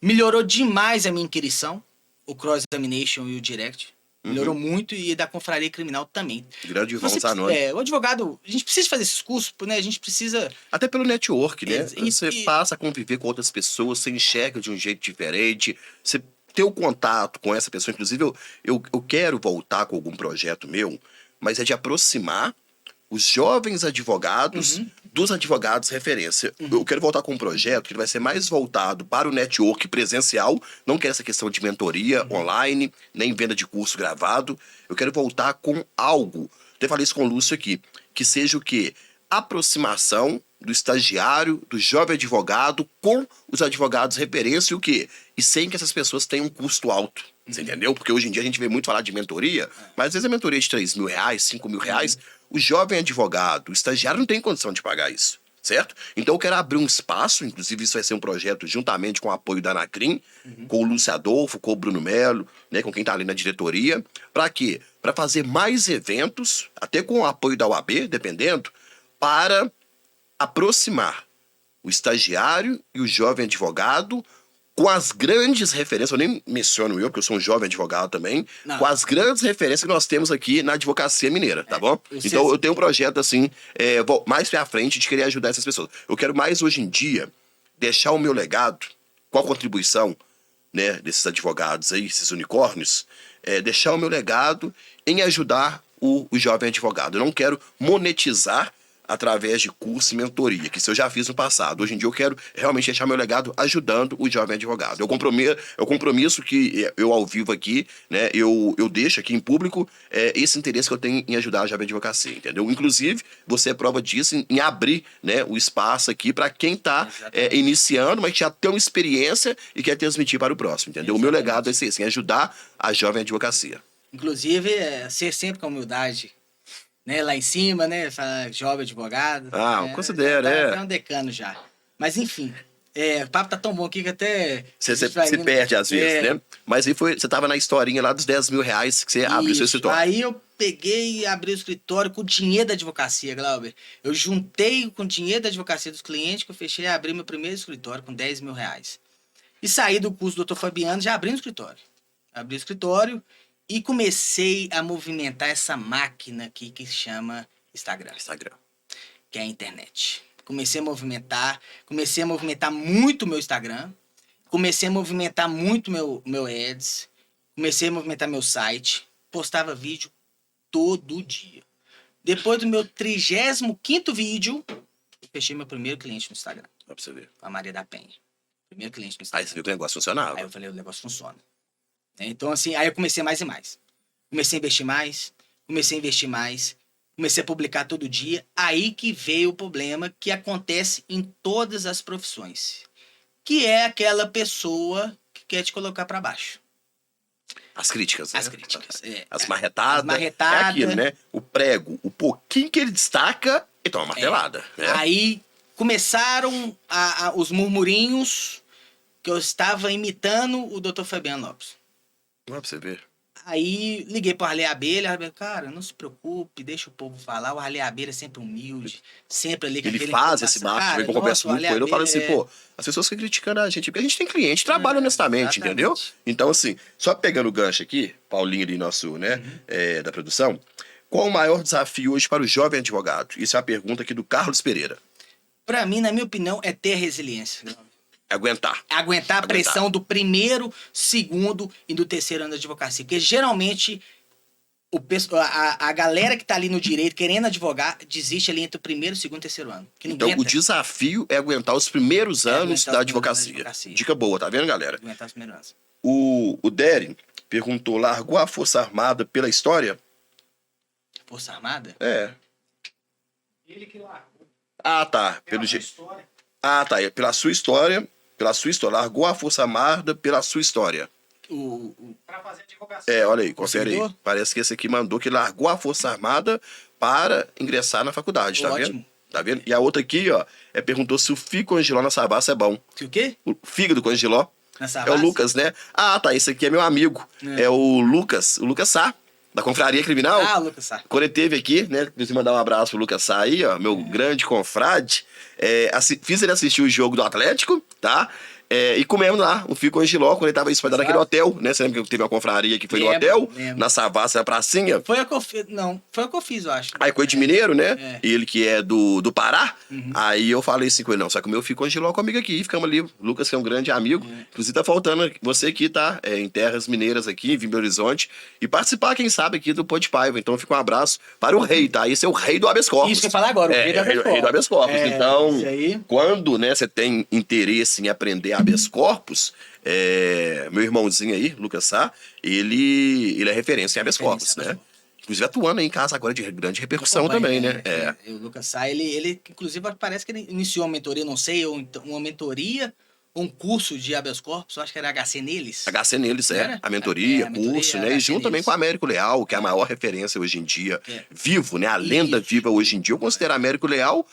melhorou demais a minha inquirição, o Cross-Examination e o Direct. Melhorou muito, e da Confraria Criminal também. Grande Ivan Zanoni. O advogado, a gente precisa fazer esses cursos, né? A gente precisa... Até pelo network, né? Você E passa a conviver com outras pessoas, você enxerga de um jeito diferente, você ter o contato com essa pessoa. Inclusive, eu quero voltar com algum projeto meu, mas é de aproximar os jovens advogados dos advogados referência. Eu quero voltar com um projeto que vai ser mais voltado para o network presencial, não quero essa questão de mentoria online, nem venda de curso gravado. Eu quero voltar com algo, até falei isso com o Lúcio aqui, que seja o quê? Aproximação do estagiário, do jovem advogado com os advogados referência e o quê? E sem que essas pessoas tenham um custo alto. Você entendeu? Porque hoje em dia a gente vê muito falar de mentoria, mas às vezes a mentoria é de 3 mil reais, 5 mil reais, o jovem advogado, o estagiário não tem condição de pagar isso, certo? Então eu quero abrir um espaço, inclusive isso vai ser um projeto juntamente com o apoio da Anacrim, com o Lúcio Adolfo, com o Bruno Melo, né, com quem tá ali na diretoria, para quê? Para fazer mais eventos, até com o apoio da UAB, dependendo, para aproximar o estagiário e o jovem advogado com as grandes referências, eu nem menciono eu, porque eu sou um jovem advogado também, com as grandes referências que nós temos aqui na advocacia mineira, tá bom? Então eu tenho um projeto assim, mais pra frente, de querer ajudar essas pessoas. Eu quero mais hoje em dia deixar o meu legado, com a contribuição, né, desses advogados aí, esses unicórnios, deixar o meu legado em ajudar o jovem advogado. Eu não quero monetizar através de curso e mentoria, que isso eu já fiz no passado. Hoje em dia eu quero realmente deixar meu legado ajudando o jovem advogado. É o compromisso que eu ao vivo aqui, né, eu deixo aqui em público esse interesse que eu tenho em ajudar a jovem advocacia, entendeu? Inclusive, você é prova disso em abrir, né, o espaço aqui para quem está iniciando, mas que já tem uma experiência e quer transmitir para o próximo, entendeu? Exatamente. O meu legado é esse, assim, ajudar a jovem advocacia. Inclusive, ser sempre com humildade, né, lá em cima, né, jovem advogado. Considero, É um decano já. Mas, enfim, O papo tá tão bom aqui que até... Você a gente vai se indo. perde às vezes, né? Mas aí você tava na historinha lá dos 10 mil reais que você abriu seu Isso. escritório. Aí eu peguei e abri o escritório com o dinheiro da advocacia, Glauber. Eu juntei com o dinheiro da advocacia dos clientes que eu fechei e abri meu primeiro escritório com 10 mil reais. E saí do curso do Dr. Fabiano já abri um escritório. Abri o escritório e comecei a movimentar essa máquina aqui que se chama Instagram, que é a internet. Comecei a movimentar muito o meu Instagram, comecei a movimentar muito meu ads, comecei a movimentar meu site, postava vídeo todo dia. Depois do meu 35º vídeo, eu fechei meu primeiro cliente no Instagram, Dá pra você ver. a Maria da Penha. Primeiro cliente no Aí Instagram. você viu que o negócio funcionava. Aí eu falei, o negócio funciona. Então, assim, aí eu comecei mais e mais. Comecei a investir mais, comecei a publicar todo dia. Aí que veio o problema que acontece em todas as profissões. Que é aquela pessoa que quer te colocar para baixo. As críticas, né? As críticas. As marretadas. As marretadas. É aquilo, né? O prego, o pouquinho que ele destaca, ele toma uma martelada. Né? Aí começaram os murmurinhos que eu estava imitando o Dr. Fabiano Lopes. Não é pra você ver. Aí liguei pro Arley Abelha, cara, não se preocupe, deixa o povo falar. O Arley Abelha é sempre humilde, sempre ali com Ele aquela faz esse informação. marketing, Cara, eu converso nossa, o muito com Arley ele, eu falo assim, Abelha pô, as pessoas ficam criticando a gente, porque a gente tem cliente, trabalha honestamente, exatamente. entendeu? Então, assim, só pegando o gancho aqui, Paulinho ali, nosso, né, da produção, qual o maior desafio hoje para o jovem advogado? Isso é a pergunta aqui do Carlos Pereira. Pra mim, na minha opinião, é ter resiliência. Aguentar. Aguentar a pressão do primeiro, segundo e do terceiro ano da advocacia. Porque geralmente a galera que tá ali no direito querendo advogar desiste ali entre o primeiro, segundo e terceiro ano. Que não Então, aguenta. o desafio é aguentar os primeiros anos aguentar da os primeiros advocacia. anos da advocacia. Dica boa, tá vendo, galera? Aguentar os primeiros anos. O Dery perguntou, largou a Força Armada pela história? Força Armada? É. Ele que largou. Ah, tá. Pelo Pela jeito. história. Ah, tá. Pela sua história. Largou a Força Armada pela sua história. Pra fazer advocacia. Olha aí, confere aí. seguidor? Parece que esse aqui mandou que largou a Força Armada para ingressar na faculdade, tá Ótimo. vendo? Tá vendo? E a outra aqui, ó, perguntou se o figo com Angiló na Savassi é bom. Se o quê? O fígado com Angiló Na é o Savassi? Lucas, né? Ah, tá. Esse aqui é meu amigo. É o Lucas Sá, da Confraria Criminal. Ah, Lucas Sá. Quando ele teve aqui, né? Preciso mandar um abraço pro Lucas Sá aí, ó, meu grande confrade. Fiz ele assistir o jogo do Atlético, tá? E comemos lá um figo com Angiló quando ele tava hospedado naquele hotel, né? Você lembra que teve uma confraria que foi no hotel? Lembro. Na Savassi, na pracinha. Foi a que eu fiz. Não, foi a que eu fiz, eu acho. Aí coisa de mineiro, né? É. Ele que é do Pará. Aí eu falei assim com ele, não, só que o meu fico com Angiló comigo aqui. Ficamos ali. O Lucas, que é um grande amigo. Inclusive tá faltando você aqui, tá? Em terras mineiras aqui, em Belo Horizonte. E participar, quem sabe, aqui do Pode Paiva. Então fica um abraço para o rei, tá? Esse é o rei do habeas corpus. Isso que eu ia falar agora, o rei do habeas corpus. Rei do habeas corpus. Então, isso aí. quando, né, você tem interesse em aprender habeas corpus, meu irmãozinho aí, Lucas Sá, ele é referência em habeas corpus, né? Inclusive atuando aí em casa agora de grande repercussão também, né? O Lucas Sá, ele inclusive parece que ele iniciou uma mentoria, não sei, ou então uma mentoria, um curso de habeas corpus, eu acho que era HC neles. HC neles, Era? a mentoria, A mentoria, curso, né? E HC junto também neles. com a Américo Leal, que é a maior referência hoje em dia, É. vivo, né? A lenda Isso. viva hoje em dia. Eu considero a Américo Leal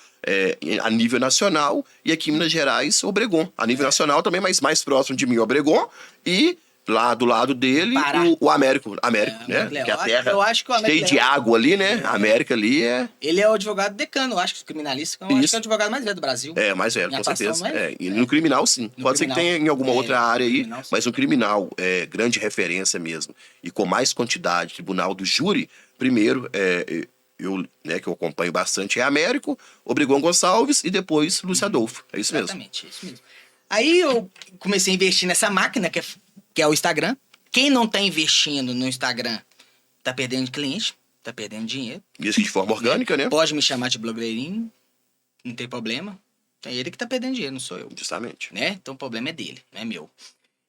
a nível nacional e aqui em Minas Gerais, Obregon. A nível nacional também, mas mais próximo de mim, Obregon. E lá do lado dele, Pará. o Américo, né? Américo Leal. Que é a terra Eu acho que o Américo cheia de Leal- água ali, né? A América ali Ele é o advogado decano, eu acho que criminalista, eu acho Isso. que é o advogado mais velho do Brasil. Mais velho, Em com atuação, certeza. não é? E no criminal, sim. No Pode ser que criminal. tenha em alguma outra área no aí, criminal, sim. mas no criminal, grande referência mesmo. E com mais quantidade, tribunal do júri, primeiro, eu, né, que eu acompanho bastante, é Américo, Obregon Gonçalves e depois Lúcio Adolfo. É isso mesmo. Exatamente, isso mesmo. Aí eu comecei a investir nessa máquina que é o Instagram. Quem não tá investindo no Instagram tá perdendo cliente, tá perdendo dinheiro. Isso de forma orgânica, né? Pode me chamar de blogueirinho, não tem problema. É ele que tá perdendo dinheiro, não sou eu. Justamente. Né? Então o problema é dele, não é meu.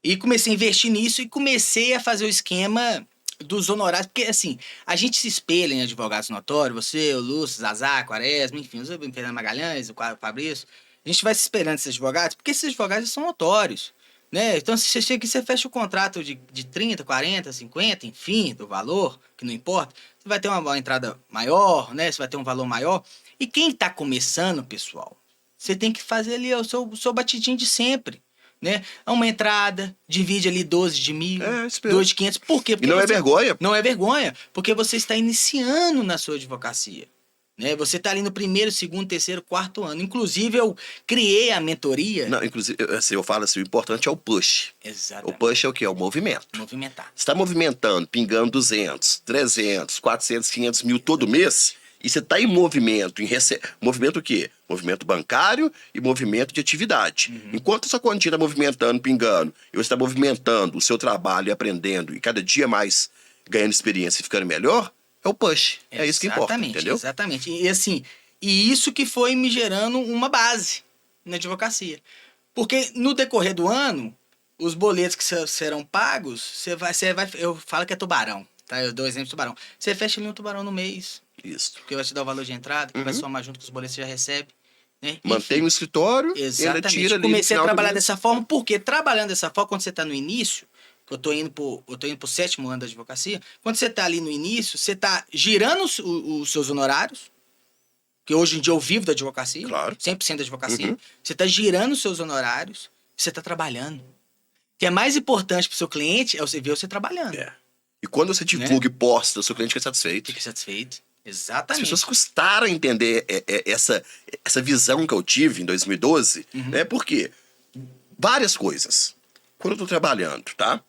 E comecei a investir nisso e comecei a fazer o esquema dos honorários, porque assim, a gente se espelha em advogados notórios, você, o Lúcio, Zazá, Quaresma, enfim, o Fernando Magalhães, o Fabrício, a gente vai se espelhando nesses advogados, porque esses advogados são notórios, né? Então, se você chega aqui, você fecha o contrato de 30, 40, 50, enfim, do valor, que não importa, você vai ter uma entrada maior, né? Você vai ter um valor maior. E quem tá começando, pessoal, Você tem que fazer ali o seu batidinho de sempre. Né? Uma entrada, divide ali 12 de 1.000, isso mesmo. 12 de 500. Por quê? E não é vergonha. Não é vergonha, porque você está iniciando na sua advocacia. Né? Você está ali no primeiro, segundo, terceiro, quarto ano. Inclusive, eu criei a mentoria. Não, inclusive, assim, eu falo assim, o importante é o push. Exatamente. O push é o quê? É o movimento. Movimentar. Você está movimentando, pingando 200, 300, 400, 500 mil todo mês, e você está em movimento, movimento o quê? Movimento bancário e movimento de atividade. Enquanto essa quantia está movimentando, pingando, e você está movimentando o seu trabalho e aprendendo, e cada dia mais ganhando experiência e ficando melhor, é o push. É isso que importa, entendeu? Exatamente. E assim, e isso que foi me gerando uma base na advocacia. Porque no decorrer do ano, os boletos que serão pagos, você vai, eu falo que é tubarão, tá? Eu dou exemplo de tubarão. Você fecha ali um tubarão no mês, Isso. que vai te dar o valor de entrada, que vai somar junto com os boletos que você já recebe. Né? Mantém o escritório, Exatamente. ainda tira ali Comecei no a final do trabalhar mês. dessa forma, porque trabalhando dessa forma, quando você está no início, que eu tô indo pro 7º ano da advocacia, quando você tá ali no início, você tá girando os seus honorários, que hoje em dia eu vivo da advocacia, Claro. 100% da advocacia, você tá girando os seus honorários, você tá trabalhando. O que é mais importante pro seu cliente é você ver você trabalhando. É. E quando você divulga e posta, o seu cliente fica satisfeito. Fique satisfeito. As Exatamente. pessoas custaram a entender essa visão que eu tive em 2012, né? Porque várias coisas. Quando eu tô trabalhando, tá?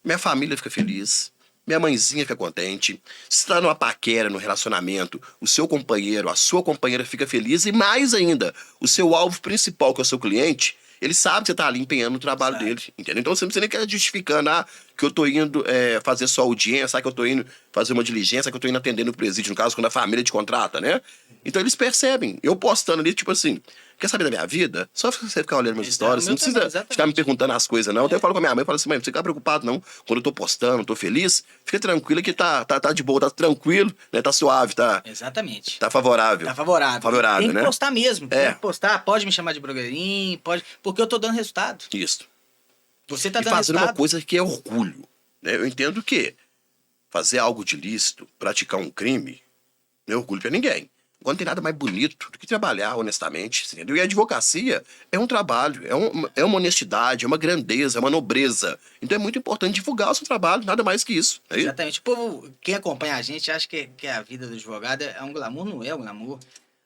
Minha família fica feliz, minha mãezinha fica contente. Se tá numa paquera, no relacionamento, o seu companheiro, a sua companheira fica feliz. E mais ainda, o seu alvo principal, que é o seu cliente, ele sabe que você tá ali empenhando no trabalho dele, entendeu? Então você não precisa nem ficar justificando, que eu tô indo fazer só audiência, que eu tô indo fazer uma diligência, que eu tô indo atender no presídio, no caso, quando a família te contrata, né? Então eles percebem. Eu postando ali, tipo assim, quer saber da minha vida? Só você ficar olhando minhas histórias, você não precisa exatamente. ficar me perguntando as coisas, não. Até eu falo com a minha mãe, eu falo assim, mãe, não fica preocupado, não. Quando eu tô postando, tô feliz, fica tranquila que tá de boa, tá tranquilo, né? Tá suave, Exatamente. tá favorável. Tá favorável. Favorável, Tem que né? postar mesmo. É. Tem que postar, pode me chamar de blogueirinho, pode, porque eu tô dando resultado. Isso. Você tá E dando fazendo resultado. uma coisa que é orgulho, né? Eu entendo que fazer algo de lícito, praticar um crime, não é orgulho pra ninguém. Agora não tem nada mais bonito do que trabalhar honestamente, entendeu? E a advocacia é um trabalho, é uma honestidade, é uma grandeza, é uma nobreza. Então é muito importante divulgar o seu trabalho, nada mais que isso. É isso? Exatamente. O povo, quem acompanha a gente, acha que a vida do advogado é um glamour, não é um glamour.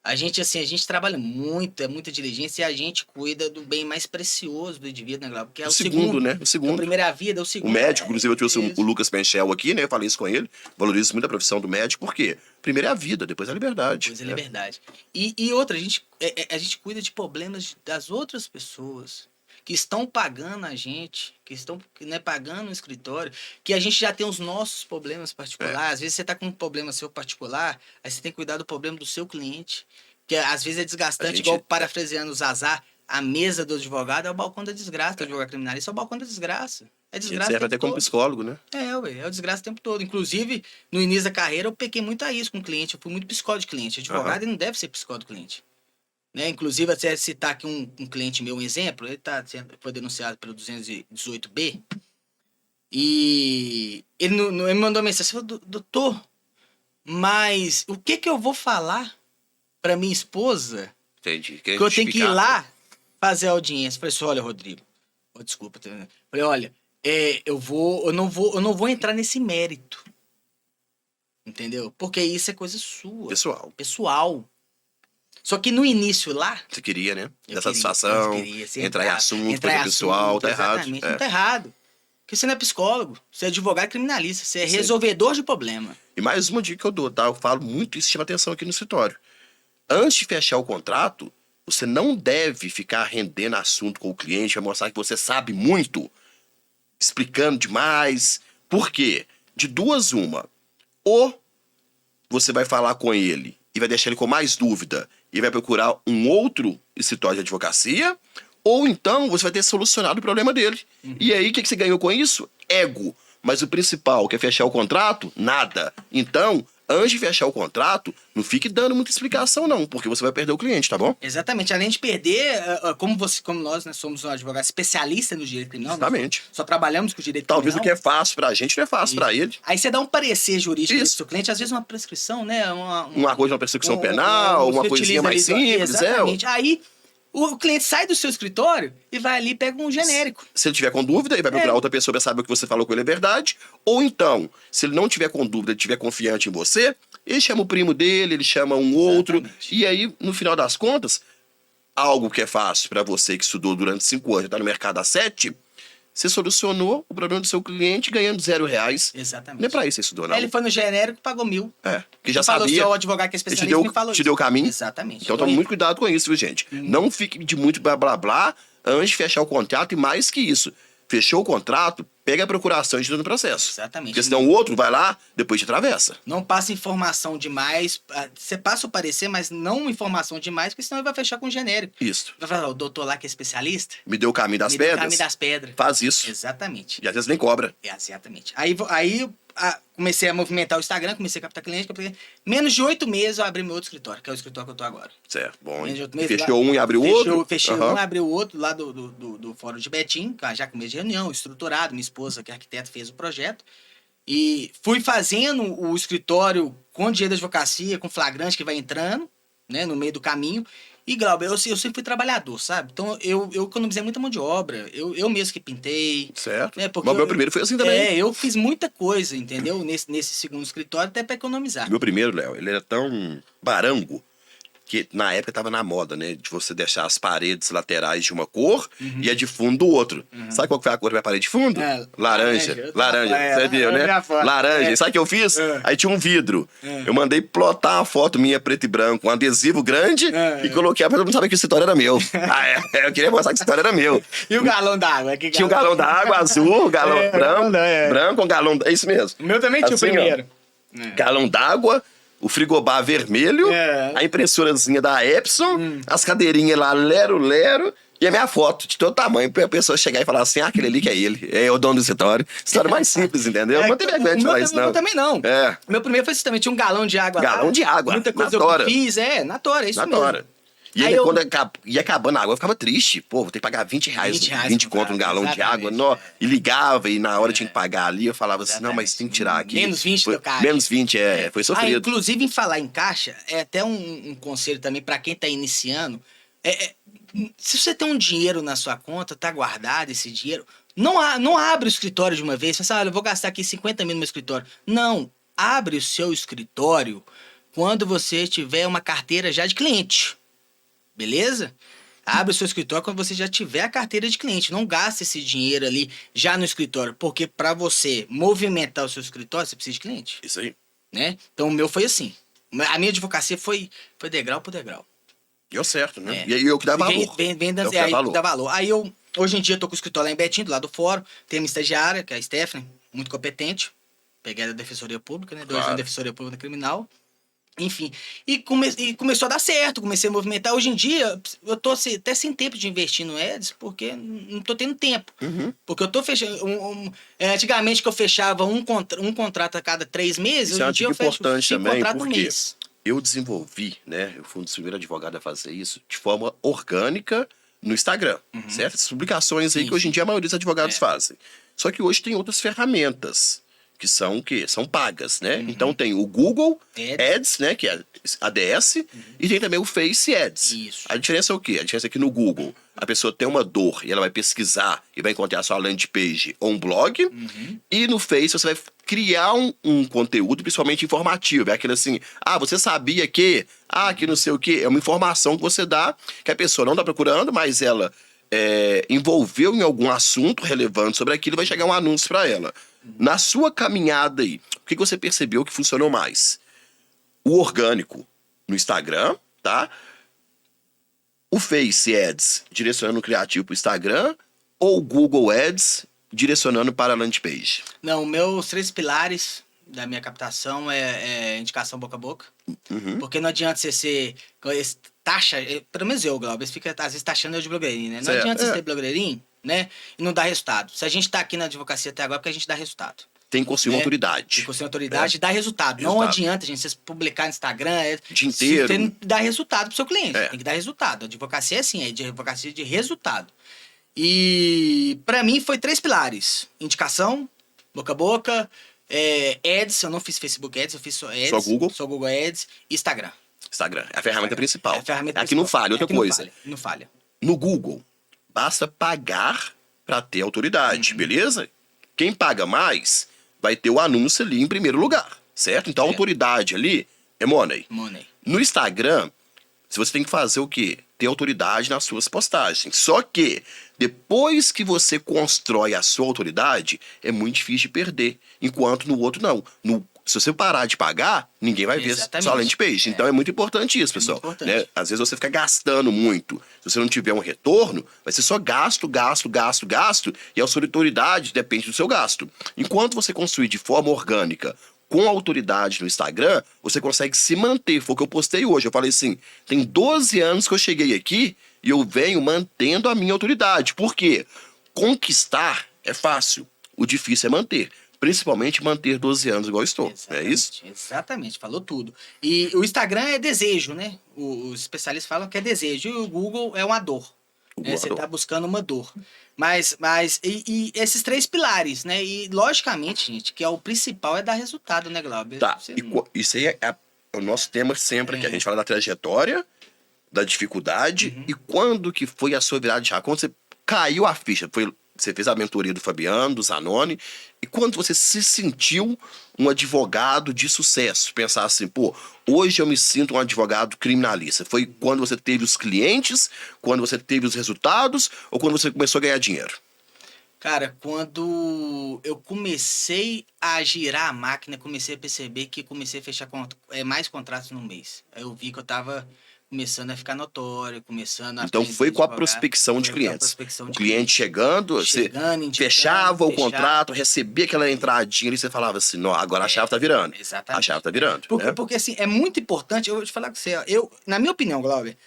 A gente, assim, a gente trabalha muito, é muita diligência e a gente cuida do bem mais precioso do indivíduo, né, Glauco? Que é O segundo, né? O A segundo. primeira vida, o O segundo. médico, inclusive eu trouxe Isso. o Lucas Penchel aqui, né? Eu falei isso com ele. Valorizo muito a profissão do médico, porque primeiro é a vida, depois é a liberdade. Pois é, né? liberdade. E outra, a gente cuida de problemas das outras pessoas que estão pagando a gente, que estão pagando o escritório, que a gente já tem os nossos problemas particulares. Às vezes você está com um problema seu particular, aí você tem que cuidar do problema do seu cliente, que às vezes é desgastante, igual parafraseando o Zazá, a mesa do advogado é o balcão da desgraça, do advogado criminalista é o balcão da desgraça. É desgraça. Serve até como psicólogo, né? É o desgraça o tempo todo. Inclusive, no início da carreira, eu pequei muito a isso com o cliente. Eu fui muito psicólogo de cliente. Advogado ele não deve ser psicólogo de cliente. Né? Inclusive, até citar aqui um cliente meu, um exemplo, ele foi denunciado pelo 218B. E ele me mandou uma mensagem, falou, doutor, mas o que eu vou falar para minha esposa Entendi. que eu tenho que ir lá fazer a audiência? Eu falei assim, olha, Rodrigo, desculpa. Eu falei, olha, eu não vou entrar nesse mérito. Entendeu? Porque isso é coisa sua. Pessoal. Só que no início lá... Você queria, né? Eu Da satisfação, queria, entrar em assunto, coisa pessoal, tá errado. Exatamente, não tá errado. Porque você não é psicólogo, você é advogado criminalista, você é resolvedor de problema. E mais uma dica que eu dou, tá? Eu falo muito isso, chama atenção aqui no escritório. Antes de fechar o contrato, você não deve ficar rendendo assunto com o cliente, vai mostrar que você sabe muito, explicando demais. Por quê? De duas, uma. Ou você vai falar com ele e vai deixar ele com mais dúvida e vai procurar um outro escritório de advocacia, ou então você vai ter solucionado o problema dele. E aí, o que você ganhou com isso? Ego. Mas o principal, que é fechar o contrato, nada. Então, antes de fechar o contrato, não fique dando muita explicação, não, porque você vai perder o cliente, tá bom? Exatamente. Além de perder, como nós, né, somos um advogado especialista no direito criminal, Exatamente. Só trabalhamos com o direito Talvez criminal. o que é fácil pra gente não é fácil pra ele. Aí você dá um parecer jurídico pro seu cliente, às vezes uma prescrição, né? Uma coisa, uma prescrição penal, uma coisinha mais simples. Exatamente. Aí O cliente sai do seu escritório e vai ali e pega um genérico. Se ele tiver com dúvida, ele vai procurar outra pessoa para saber o que você falou com ele é verdade. Ou então, se ele não tiver com dúvida, ele tiver confiante em você, ele chama o primo dele, ele chama um outro. Exatamente. E aí, no final das contas, algo que é fácil para você que estudou durante 5 anos, está no mercado há 7, você solucionou o problema do seu cliente ganhando R$0. Exatamente. Não é pra isso que você estudou, não. Aí ele foi no genérico e pagou 1.000. Que já falou, sabia. seu advogado que é Ele especialista me falou te isso. deu o caminho. Exatamente. Então tome muito cuidado com isso, viu, gente? Não fique de muito blá blá blá antes de fechar o contrato e mais que isso. Fechou o contrato, pega a procuração e tira no processo. Exatamente. Porque senão o outro vai lá, depois te atravessa. Não passa informação demais. Você passa o parecer, mas não informação demais, porque senão ele vai fechar com genérico. Isso. Vai falar, o doutor lá que é especialista, Me deu o caminho das me deu o pedras. caminho das pedras. Faz isso. Exatamente. E às vezes nem cobra. Exatamente. Aí comecei a movimentar o Instagram, comecei a captar cliente. Menos de 8 meses eu abri meu outro escritório, que é o escritório que eu tô agora. Certo, bom. Menos Hein? de 8 meses, Fechou um e abriu o outro? Fechei Aham. um e abri o outro lá do Fórum de Betim, já com mês de reunião, estruturado. Minha esposa, que é arquiteta, fez o projeto. E fui fazendo o escritório com dinheiro da advocacia, com flagrante que vai entrando, né, no meio do caminho. E, Glauber, eu sempre fui trabalhador, sabe? Então, eu economizei muita mão de obra. Eu mesmo que pintei. Certo. Né, porque Mas meu primeiro foi assim também. eu fiz muita coisa, entendeu? Nesse segundo escritório, até pra economizar. Meu primeiro, Léo, ele era tão barango que na época tava na moda, né? De você deixar as paredes laterais de uma cor e a de fundo do outro. Sabe qual que foi a cor da minha parede de fundo? Laranja. Laranja. Você viu, né? Laranja. Sabe o que eu fiz? Aí tinha um vidro. Eu mandei plotar uma foto minha preto e branco, um adesivo grande e coloquei pra todo mundo saber que esse escritório era meu. Eu queria mostrar que esse escritório era meu. E o galão d'água? Tinha um galão d'água azul, galão branco, um galão... É isso mesmo. O meu também tinha Assim, o primeiro. Galão d'água, o frigobar vermelho, É. a impressorazinha da Epson, as cadeirinhas lá, lero, e a minha foto de todo tamanho, pra pessoa chegar e falar assim, aquele ali que é ele, é o dono do escritório. História mais simples, entendeu? Não tem vergonha de falar isso, não. Eu também não. É. Meu primeiro foi também, tinha um galão de água lá. Galão de água, Muita coisa na tora. eu fiz, na tora, é isso Na mesmo. tora. E Aí aí, eu- quando ia acabando a água, eu ficava triste. Pô, vou ter que pagar R$20, 20 conto um galão de água. exatamente. E ligava, e na hora tinha que pagar ali. Eu falava assim, não, mas tem que tirar aqui. Menos 20 Foi- do caixa. Menos 20, foi sofrido. Inclusive, em falar em caixa, é até um conselho também pra quem tá iniciando. Se você tem um dinheiro na sua conta, tá guardado esse dinheiro, não abre o escritório de uma vez. Fala assim, olha, eu vou gastar aqui 50 mil no meu escritório. Não, abre o seu escritório quando você tiver uma carteira já de cliente. Beleza? Abre o seu escritório quando você já tiver a carteira de cliente. Não gaste esse dinheiro ali já no escritório, porque para você movimentar o seu escritório, você precisa de cliente, Isso aí. né? Então o meu foi assim. A minha advocacia foi degrau por degrau. Deu certo, né? É. E aí eu que dá valor. Vem É o dando que dá valor. dá valor. Aí hoje em dia, eu tô com o escritório lá em Betim, do lado do fórum. Tem uma estagiária, que é a Stephanie, muito competente. Peguei da Defensoria Pública, né? 2 anos Claro. da Defensoria Pública Criminal. Enfim. E começou a dar certo, comecei a movimentar. Hoje em dia, eu tô até sem tempo de investir no Eds, porque não tô tendo tempo. Uhum. Porque eu tô fechando. Antigamente que eu fechava um contrato a cada 3 meses, Isso é hoje uma em dia eu dica fecho importante 5 também, contratos no porque mês. eu desenvolvi, né? Eu fui um dos primeiros advogados a fazer isso de forma orgânica no Instagram, certo? Essas publicações aí Sim, que hoje em dia a maioria dos advogados É. fazem. Só que hoje tem outras ferramentas que são o quê? São pagas, né? Então tem o Google Ads, né? Que é ADS, e tem também o Face Ads. Isso. A diferença é o quê? A diferença é que no Google a pessoa tem uma dor e ela vai pesquisar e vai encontrar a sua landing page ou um blog. E no Face você vai criar um conteúdo, principalmente informativo. É aquele assim, você sabia que... que não sei o quê. É uma informação que você dá, que a pessoa não está procurando, mas ela envolveu em algum assunto relevante sobre aquilo, vai chegar um anúncio para ela. Na sua caminhada aí, o que você percebeu que funcionou mais? O orgânico no Instagram, tá? O Face Ads direcionando o criativo para o Instagram ou o Google Ads direcionando para a landing page? Não, meus 3 pilares da minha captação é indicação boca a boca. Porque não adianta você ser... Taxa, pelo menos eu, Glauber, você fica às vezes taxando eu de blogueirinho, né? Não Certo. adianta você ser blogueirinho, né? E não dar resultado. Se a gente tá aqui na advocacia até agora, é porque a gente dá resultado. Tem que construir uma autoridade. Tem que ser autoridade e dá resultado. Não Resultado. adianta, gente, vocês publicar no Instagram... Dia inteiro. Você tem que dar resultado pro seu cliente. É. Tem que dar resultado. A advocacia é assim, é de advocacia de resultado. E pra mim foi 3 pilares. Indicação, boca a boca, Ads, eu não fiz Facebook Ads, eu fiz só Ads. Só Google? Só Google Ads e Instagram. Instagram é a ferramenta principal. É a ferramenta Aqui não principal. falha, outra Aqui coisa. Não falha. No Google, basta pagar para ter autoridade, beleza? Quem paga mais vai ter o anúncio ali em primeiro lugar, certo? Então a autoridade ali é money. Money. No Instagram, você tem que fazer o quê? Ter autoridade nas suas postagens. Só que, depois que você constrói a sua autoridade, é muito difícil de perder. Enquanto no outro, não. Se você parar de pagar, ninguém vai ver Exatamente. sua landing page. Então é muito importante isso, pessoal. muito importante. Né? Às vezes você fica gastando muito. Se você não tiver um retorno, vai ser só gasto, gasto, gasto, gasto. E a sua autoridade depende do seu gasto. Enquanto você construir de forma orgânica, com autoridade no Instagram, você consegue se manter. Foi o que eu postei hoje. Eu falei assim, tem 12 anos que eu cheguei aqui e eu venho mantendo a minha autoridade. Por quê? Conquistar é fácil. O difícil é manter. Principalmente manter 12 anos igual eu estou. Exatamente, É isso? Exatamente, falou tudo. E o Instagram é desejo, né? Os especialistas falam que é desejo. E o Google é uma dor. Google é Você uma dor. está buscando uma dor. Mas e esses 3 pilares, né? E logicamente, gente, que é o principal é dar resultado, né, Glauber? Tá, Você e não- isso aí é o nosso tema sempre aqui. A gente fala da trajetória, da dificuldade e quando que foi a sua virada de chave. Quando você caiu a ficha, você fez a mentoria do Fabiano, do Zanoni, e quando você se sentiu um advogado de sucesso, pensar assim, pô, hoje eu me sinto um advogado criminalista. Foi quando você teve os clientes, quando você teve os resultados ou quando você começou a ganhar dinheiro? Cara, quando eu comecei a girar a máquina, comecei a perceber que comecei a fechar mais contratos no mês. Aí eu vi que eu tava começando a ficar notório, começando a Então aprender foi com a devagar. prospecção de Foi com a clientes. prospecção O de cliente chegando, você Chegando, indicando, fechava o fechava. contrato, recebia aquela entradinha ali, você falava assim, não, agora a chave tá virando. Exatamente. A chave tá virando, Porque, né? porque assim, é muito importante, eu vou te falar com você, ó, na minha opinião, Glauber,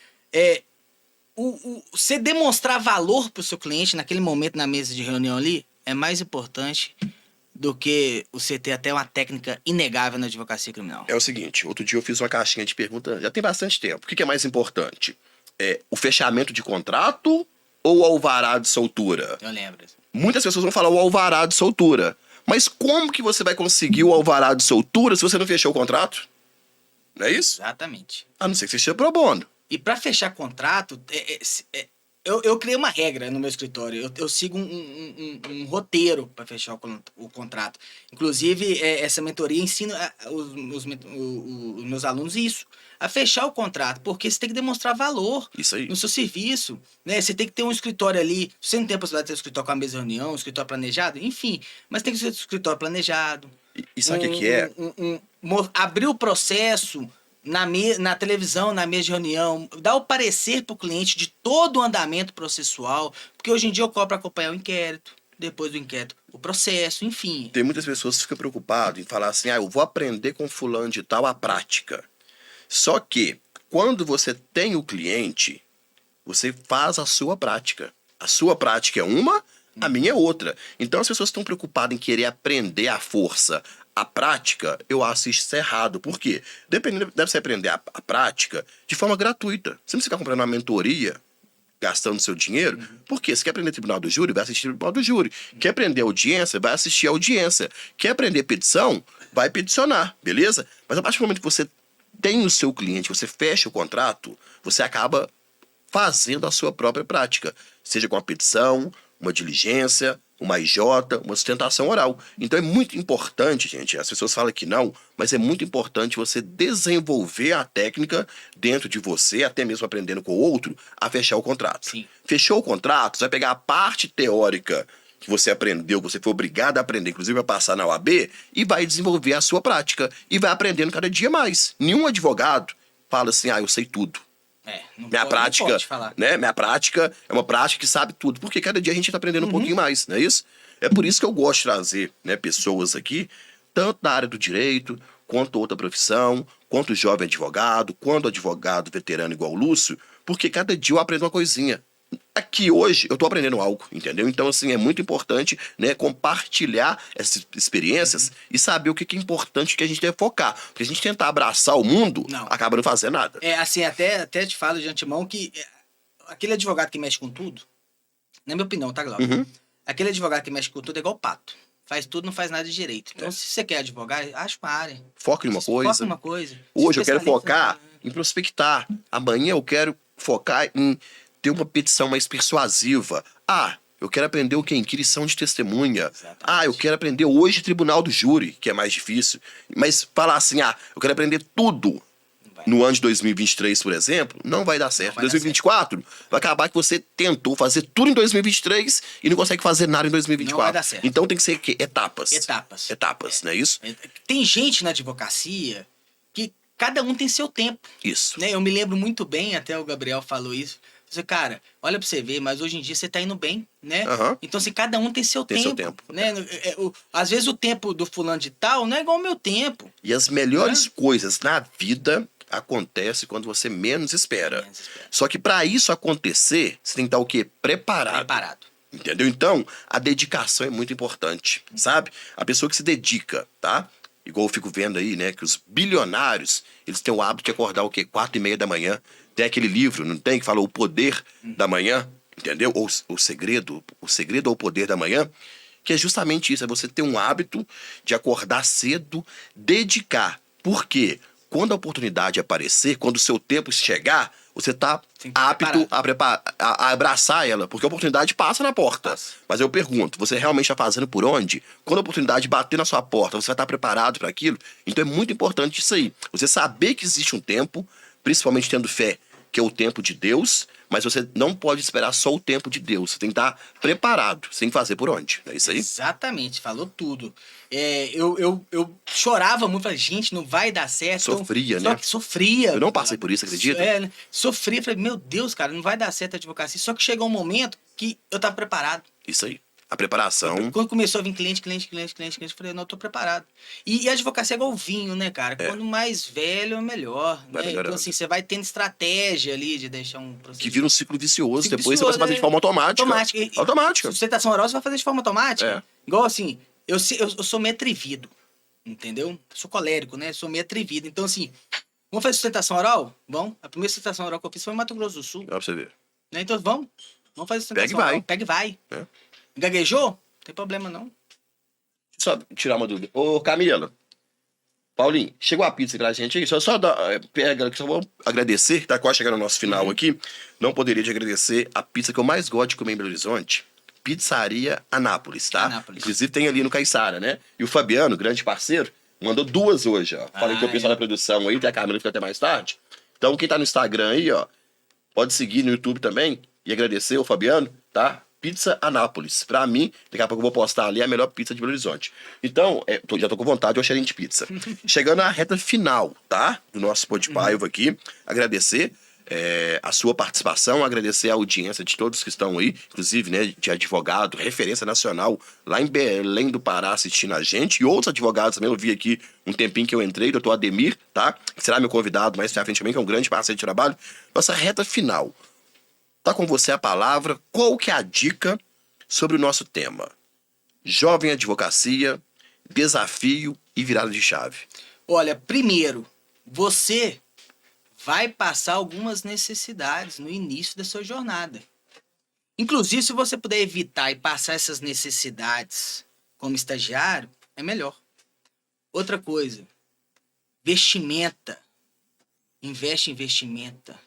você demonstrar valor pro seu cliente naquele momento na mesa de reunião ali é mais importante do que você ter até uma técnica inegável na advocacia criminal. É o seguinte, outro dia eu fiz uma caixinha de pergunta, já tem bastante tempo. O que é mais importante? O fechamento de contrato ou o alvará de soltura? Eu lembro. Muitas pessoas vão falar o alvará de soltura. Mas como que você vai conseguir o alvará de soltura se você não fechou o contrato? Não é isso? Exatamente. A não ser que você esteja pro bono. E para fechar contrato, eu criei uma regra no meu escritório. Eu sigo um roteiro para fechar o contrato. Inclusive, essa mentoria ensina os meus alunos isso, a fechar o contrato, porque você tem que demonstrar valor Isso aí. no seu serviço. Né? Você tem que ter um escritório ali. Você não tem a possibilidade de ter um escritório com a mesa de reunião, um escritório planejado, enfim. Mas tem que ser um escritório planejado. E sabe o que é? Abrir o processo na televisão, na mesa de reunião, dar o parecer para o cliente de todo o andamento processual, porque hoje em dia eu cobro para acompanhar o inquérito, depois do inquérito, o processo, enfim. Tem muitas pessoas que ficam preocupadas em falar assim, eu vou aprender com fulano de tal a prática. Só que, quando você tem o cliente, você faz a sua prática. A sua prática é uma, a minha é outra. Então as pessoas estão preocupadas em querer aprender à força. A prática, eu acho isso errado. Por quê? Deve você aprender a prática de forma gratuita. Você não ficar comprando uma mentoria, gastando seu dinheiro. Por quê? Você quer aprender tribunal do júri? Vai assistir o tribunal do júri. Quer aprender audiência? Vai assistir a audiência. Quer aprender petição? Vai peticionar, beleza? Mas a partir do momento que você tem o seu cliente, você fecha o contrato, você acaba fazendo a sua própria prática. Seja com a petição, uma diligência, uma IJ, uma sustentação oral. Então é muito importante, gente, as pessoas falam que não, mas é muito importante você desenvolver a técnica dentro de você, até mesmo aprendendo com o outro, a fechar o contrato. Sim. Fechou o contrato, você vai pegar a parte teórica que você aprendeu, que você foi obrigado a aprender, inclusive vai passar na OAB, e vai desenvolver a sua prática. E vai aprendendo cada dia mais. Nenhum advogado fala assim, eu sei tudo. Minha prática, pode falar. né? Minha prática é uma prática que sabe tudo, porque cada dia a gente está aprendendo um pouquinho mais, não é isso? É por isso que eu gosto de trazer, né, pessoas aqui, tanto da área do direito, quanto outra profissão, quanto jovem advogado, quanto advogado veterano igual o Lúcio, porque cada dia eu aprendo uma coisinha. Aqui hoje eu tô aprendendo algo, entendeu? Então, assim, é muito importante, né, compartilhar essas experiências e saber o que é importante que a gente deve focar. Porque a gente tentar abraçar o mundo, Não. acaba não fazendo nada. Assim, até te falo de antemão que aquele advogado que mexe com tudo, na minha opinião, tá, Glauber? Aquele advogado que mexe com tudo é igual pato. Faz tudo, não faz nada de direito. Então, se você quer advogar, acha uma área. Foca em uma coisa. Foca em uma coisa. Hoje eu quero Especializa. focar em prospectar. Amanhã eu quero focar em ter uma petição mais persuasiva. Ah, eu quero aprender o que? Inquirição de testemunha. Exatamente. Ah, eu quero aprender hoje tribunal do júri, que é mais difícil. Mas falar assim, eu quero aprender tudo no ano de 2023, por exemplo, não vai dar certo. Em 2024, vai acabar que você tentou fazer tudo em 2023 e não consegue fazer nada em 2024. Não vai dar certo. Então tem que ser o quê? Etapas. Etapas. Não é isso? Tem gente na advocacia que cada um tem seu tempo. Isso. Né? Eu me lembro muito bem, até o Gabriel falou isso. Você, cara, olha pra você ver, mas hoje em dia você tá indo bem, né? Aham. Então, assim, cada um tem seu Tem tempo. seu tempo. Né? Às vezes o tempo do fulano de tal não é igual ao meu tempo. E as melhores coisas na vida acontecem quando você menos espera. Menos espera. Só que para isso acontecer, você tem que estar o quê? Preparado. Entendeu? Então, a dedicação é muito importante, sabe? A pessoa que se dedica, tá? Igual eu fico vendo aí, né? Que os bilionários, eles têm o hábito de acordar o quê? 4:30 da manhã. Tem aquele livro, não tem? Que fala O Poder da Manhã, entendeu? Ou o Segredo ou o Poder da Manhã. Que é justamente isso, é você ter um hábito de acordar cedo, dedicar. Por quê? Quando a oportunidade aparecer, quando o seu tempo chegar, você tá apto a abraçar ela, porque a oportunidade passa na porta. Mas eu pergunto, você realmente está fazendo por onde? Quando a oportunidade bater na sua porta, você vai estar preparado para aquilo? Então é muito importante isso aí. Você saber que existe um tempo, principalmente tendo fé, que é o tempo de Deus, mas você não pode esperar só o tempo de Deus. Você tem que estar preparado, você tem que fazer por onde. É isso aí? Exatamente, falou tudo. Eu chorava muito, falei, gente, não vai dar certo. Sofria, né? Sofria. Eu não passei por isso, acredita? Né? Sofria, falei, meu Deus, cara, não vai dar certo a advocacia. Só que chegou um momento que eu tava preparado. Isso aí. A preparação. Quando começou a vir cliente, eu falei, não, eu tô preparado. E a advocacia é igual vinho, né, cara? Quando mais velho, melhor. Né? Então, assim, você vai tendo estratégia ali de deixar um processo. Que vira um ciclo vicioso, depois você vai fazer de forma automática. Automática. Sustentação oral você vai fazer de forma automática. É. Igual assim, eu sou meio atrevido, entendeu? Eu sou colérico, né? Sou meio atrevido. Então, assim, vamos fazer sustentação oral? Vamos. A primeira sustentação oral que eu fiz foi em Mato Grosso do Sul. Dá pra você ver. Né? Então, vamos fazer sustentação oral. Pega e vai. É. Gaguejou? Não tem problema, não. Só tirar uma dúvida. Ô, Camila. Paulinho, chegou a pizza pra gente aí. Só pega, só vou agradecer, tá quase chegando no nosso final aqui. Não poderia de agradecer a pizza que eu mais gosto de comer em Belo Horizonte. Pizzaria Anápolis, tá? Anápolis. Inclusive tem ali no Caiçara, né? E o Fabiano, grande parceiro, mandou 2 hoje, ó. Falei com o pessoal da produção aí, tem a Camila que fica até mais tarde. Então, quem tá no Instagram aí, ó, pode seguir no YouTube também e agradecer o Fabiano, tá? Pizza Anápolis. Pra mim, daqui a pouco eu vou postar ali a melhor pizza de Belo Horizonte. Então, já tô com vontade de uma cheirinho de pizza. Chegando à reta final, tá? Do nosso Podpaiva aqui. Agradecer a sua participação, agradecer a audiência de todos que estão aí, inclusive, né, de advogado, referência nacional, lá em Belém do Pará assistindo a gente, e outros advogados também. Eu vi aqui um tempinho que eu entrei, doutor Ademir, tá? Que será meu convidado mais pra frente também, que é um grande parceiro de trabalho. Nossa reta final. Tá com você a palavra. Qual que é a dica sobre o nosso tema? Jovem advocacia, desafio e virada de chave. Olha, primeiro, você vai passar algumas necessidades no início da sua jornada. Inclusive, se você puder evitar e passar essas necessidades como estagiário, é melhor. Outra coisa, vestimenta. Investe em vestimenta.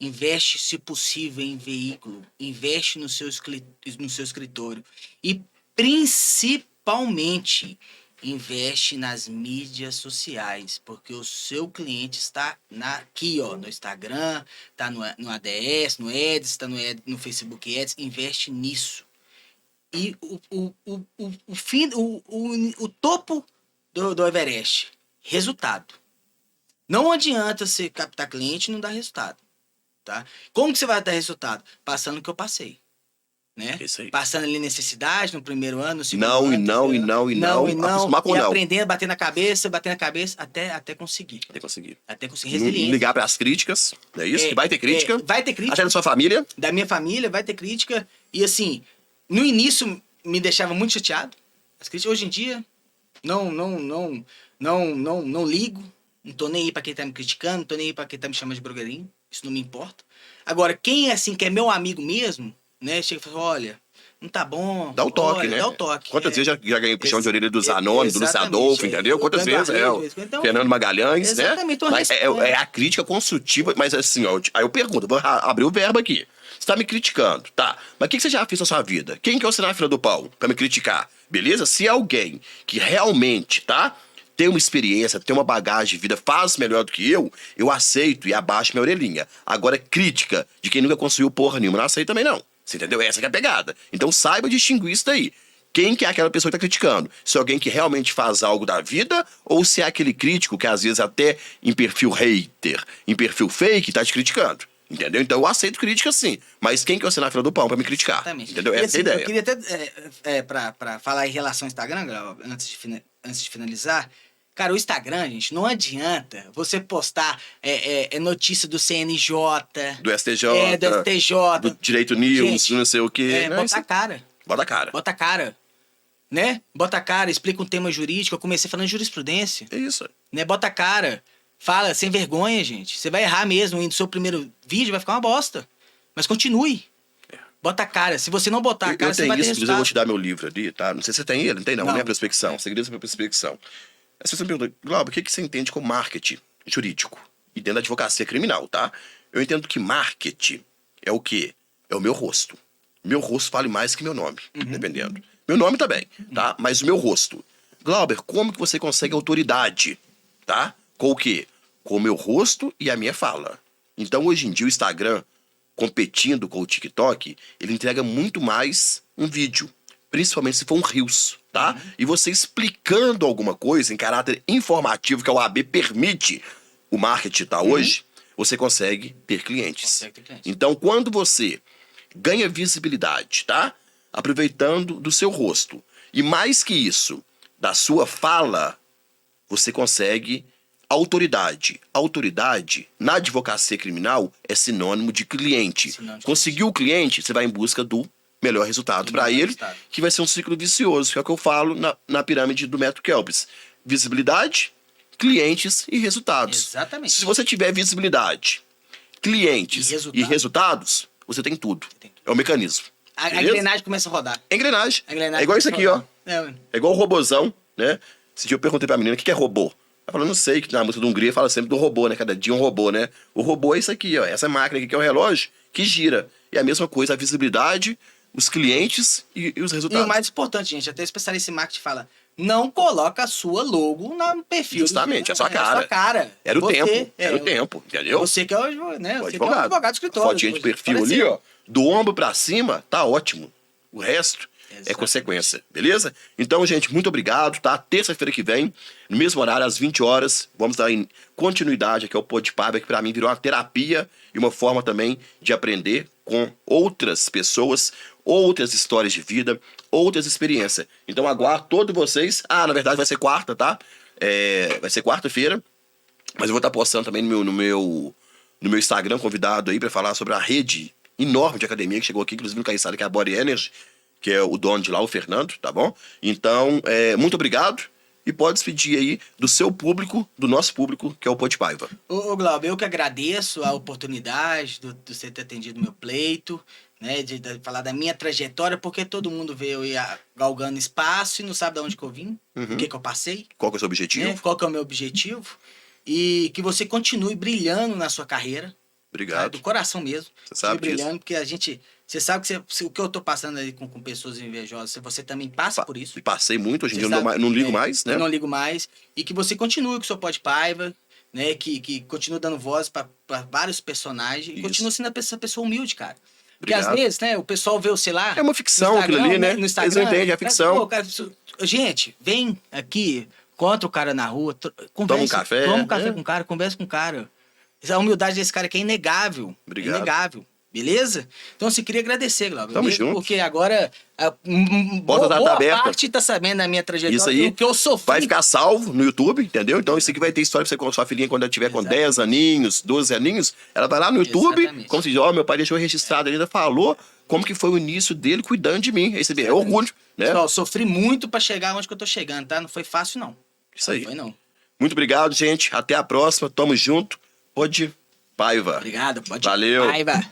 Investe, se possível, em veículo. Investe no seu escritório. E, principalmente, investe nas mídias sociais. Porque o seu cliente está aqui, ó, no Instagram, está no ADS, no Ads, está no Facebook Ads. Investe nisso. E o topo do Everest, resultado. Não adianta você captar cliente e não dar resultado. Tá? Como que você vai dar resultado? Passando o que eu passei. Né? Isso aí. Passando ali necessidade no primeiro ano, no segundo Não, ano. e não. Acostumar com e não. aprendendo, batendo na cabeça, até conseguir. Até conseguir. Resiliência. Ligar para as críticas, não é isso? Que vai ter crítica. Vai ter crítica. Até da sua família. Da minha família, vai ter crítica. E assim, no início me deixava muito chateado. As críticas, hoje em dia, não ligo. Não tô nem aí pra quem tá me criticando, não tô nem aí pra quem tá me chamando de blogueirinho. Isso não me importa. Agora, quem assim, que é meu amigo mesmo, né? Chega e fala, olha, não tá bom. Dá o toque, né? Dá o toque. Quantas vezes já ganhei puxão de orelha do Zanoni, do Luciano Adolfo, entendeu? Quantas vezes? Então, Fernando Magalhães, exatamente, né? Mas é a crítica construtiva, mas assim, ó, aí eu pergunto, vou abrir o verbo aqui. Você tá me criticando, tá? Mas o que você já fez na sua vida? Quem que é você na fila do pão pra me criticar? Beleza? Se é alguém que realmente, tá? Tem uma experiência, tem uma bagagem de vida, faz melhor do que eu aceito e abaixo minha orelhinha. Agora, crítica de quem nunca construiu porra nenhuma, não aceito também não. Você entendeu? Essa que é a pegada. Então saiba distinguir isso daí. Quem que é aquela pessoa que tá criticando? Se é alguém que realmente faz algo da vida ou se é aquele crítico que às vezes até em perfil hater, em perfil fake, tá te criticando. Entendeu? Então eu aceito crítica sim. Mas quem que é você na fila do pão pra me criticar? Exatamente. Entendeu? E, Essa assim, é a ideia. Eu queria até, pra falar em relação ao Instagram, Glauber, antes de finalizar, cara, o Instagram, gente, não adianta você postar notícia do CNJ, Do STJ, do STJ, do Direito News, Gente, não sei o quê. Não, bota isso- a cara. Bota a cara. Bota a cara. Né? Bota a cara, explica um tema jurídico. Eu comecei falando de jurisprudência. É isso. Né? Bota a cara. Fala sem vergonha, gente. Você vai errar mesmo. E no seu primeiro vídeo vai ficar uma bosta. Mas continue. Bota a cara. Se você não botar a cara, Eu você tenho vai ter isso, inclusive eu vou te resultado. dar meu livro ali, tá? Não sei se você tem ele, não tem não, Não. né? Prospecção, Segredos da Prospecção. Aí você me pergunta, Glauber, o que você entende como marketing jurídico? E dentro da advocacia criminal, tá? Eu entendo que marketing é o quê? É o meu rosto. Meu rosto vale mais que meu nome, dependendo. Meu nome também, tá? Mas o meu rosto. Glauber, como que você consegue autoridade, tá? Com o quê? Com o meu rosto e a minha fala. Então, hoje em dia, o Instagram, competindo com o TikTok, ele entrega muito mais um vídeo. Principalmente se for um Reels, tá? E você explicando alguma coisa em caráter informativo que a OAB permite o marketing tá hoje, você consegue ter clientes. Consegue ter clientes. Então, quando você ganha visibilidade, tá? Aproveitando do seu rosto. E mais que isso, da sua fala, você consegue autoridade. Autoridade, na advocacia criminal, é sinônimo de cliente. Sinônimo de Conseguiu o cliente, você vai em busca do melhor resultado para melhor ele, resultado. que vai ser um ciclo vicioso, que é o que eu falo na pirâmide do método Kelps. Visibilidade, clientes e resultados. Exatamente. Se você tiver visibilidade, clientes E e resultados, você tem tudo. Tem tudo. É o mecanismo. A Beleza? engrenagem começa a rodar. É engrenagem. A engrenagem É igual isso começa a aqui, ó. rodar. Mano. É igual o robozão, né? Esse dia eu perguntei pra menina o que é robô. Ela falou, não sei, que na música do Hungria fala sempre do robô, né? Cada dia um robô, né? O robô é isso aqui, ó. Essa máquina aqui que é o relógio que gira. E a mesma coisa, a visibilidade, os clientes e os E resultados. o mais importante, gente, até o especialista em marketing fala, não coloca a sua logo no perfil. Justamente, é a sua cara. É a sua cara. Era o Você, tempo, era o tempo, entendeu? Você que é o, né? O Você que é o advogado do escritório. Fotinha de perfil ali, ó. Do ombro pra cima, tá ótimo. O resto é Exatamente. consequência, beleza? Então, gente, muito obrigado, tá? Terça-feira que vem, no mesmo horário, às 20 horas, vamos dar continuidade aqui ao Podpah, que pra mim virou uma terapia e uma forma também de aprender com outras pessoas, outras histórias de vida, outras experiências. Então, aguardo todos vocês. Ah, na verdade vai ser quarta, tá? Vai ser quarta-feira, mas eu vou estar postando também no meu Instagram, convidado aí pra falar sobre a rede enorme de academia que chegou aqui, inclusive no Caiçara, que é a Body Energy, que é o dono de lá, o Fernando, tá bom? Então, muito obrigado e pode despedir aí do seu público, do nosso público, que é o Podpaiva. Ô, Glauber, eu que agradeço a oportunidade de você ter atendido o meu pleito, né, de falar da minha trajetória, porque todo mundo vê eu ir galgando espaço e não sabe de onde que eu vim, o que eu passei, Qual que é o seu objetivo? né, qual que é o meu objetivo, e que você continue brilhando na sua carreira, tá? Obrigado. Do coração mesmo, Você sabe continue disso. brilhando, porque a gente, você sabe que o que eu tô passando aí com pessoas invejosas, você também passa por isso. E passei muito, hoje em Você dia eu sabe, não ligo mais, né? Eu não ligo mais. E que você continue com o seu Podpaiva, né? Que continue dando voz para vários personagens. E Isso. continue sendo essa pessoa humilde, cara. Porque Obrigado. às vezes, né, o pessoal vê o sei lá. É uma ficção no aquilo Instagram, ali, né? No Eles Instagram. não entendem, é ficção. Pô, cara, gente, vem aqui, encontra o cara na rua, conversa. um café, Toma um café né? com o cara, conversa com o cara. A humildade desse cara aqui é inegável. Obrigado. É inegável. Beleza? Então, eu queria agradecer, Glauber. Tamo mesmo junto. Porque agora Porta boa tá aberta. parte tá sabendo da minha trajetória, Isso aí o que eu sofri. vai ficar salvo no YouTube, entendeu? Então isso aqui vai ter história pra você com a sua filhinha quando ela tiver com Exatamente. 10 aninhos, 12 aninhos. Ela vai lá no YouTube, Exatamente. como se diz, ó, meu pai deixou registrado ali, ainda falou como que foi o início dele cuidando de mim. Esse é orgulho, né? Pessoal, sofri muito pra chegar onde que eu tô chegando, tá? Não foi fácil, não. Isso aí. Não foi, não. Muito obrigado, gente. Até a próxima. Tamo junto. Pode Paiva. Obrigado. Pode Valeu. Paiva.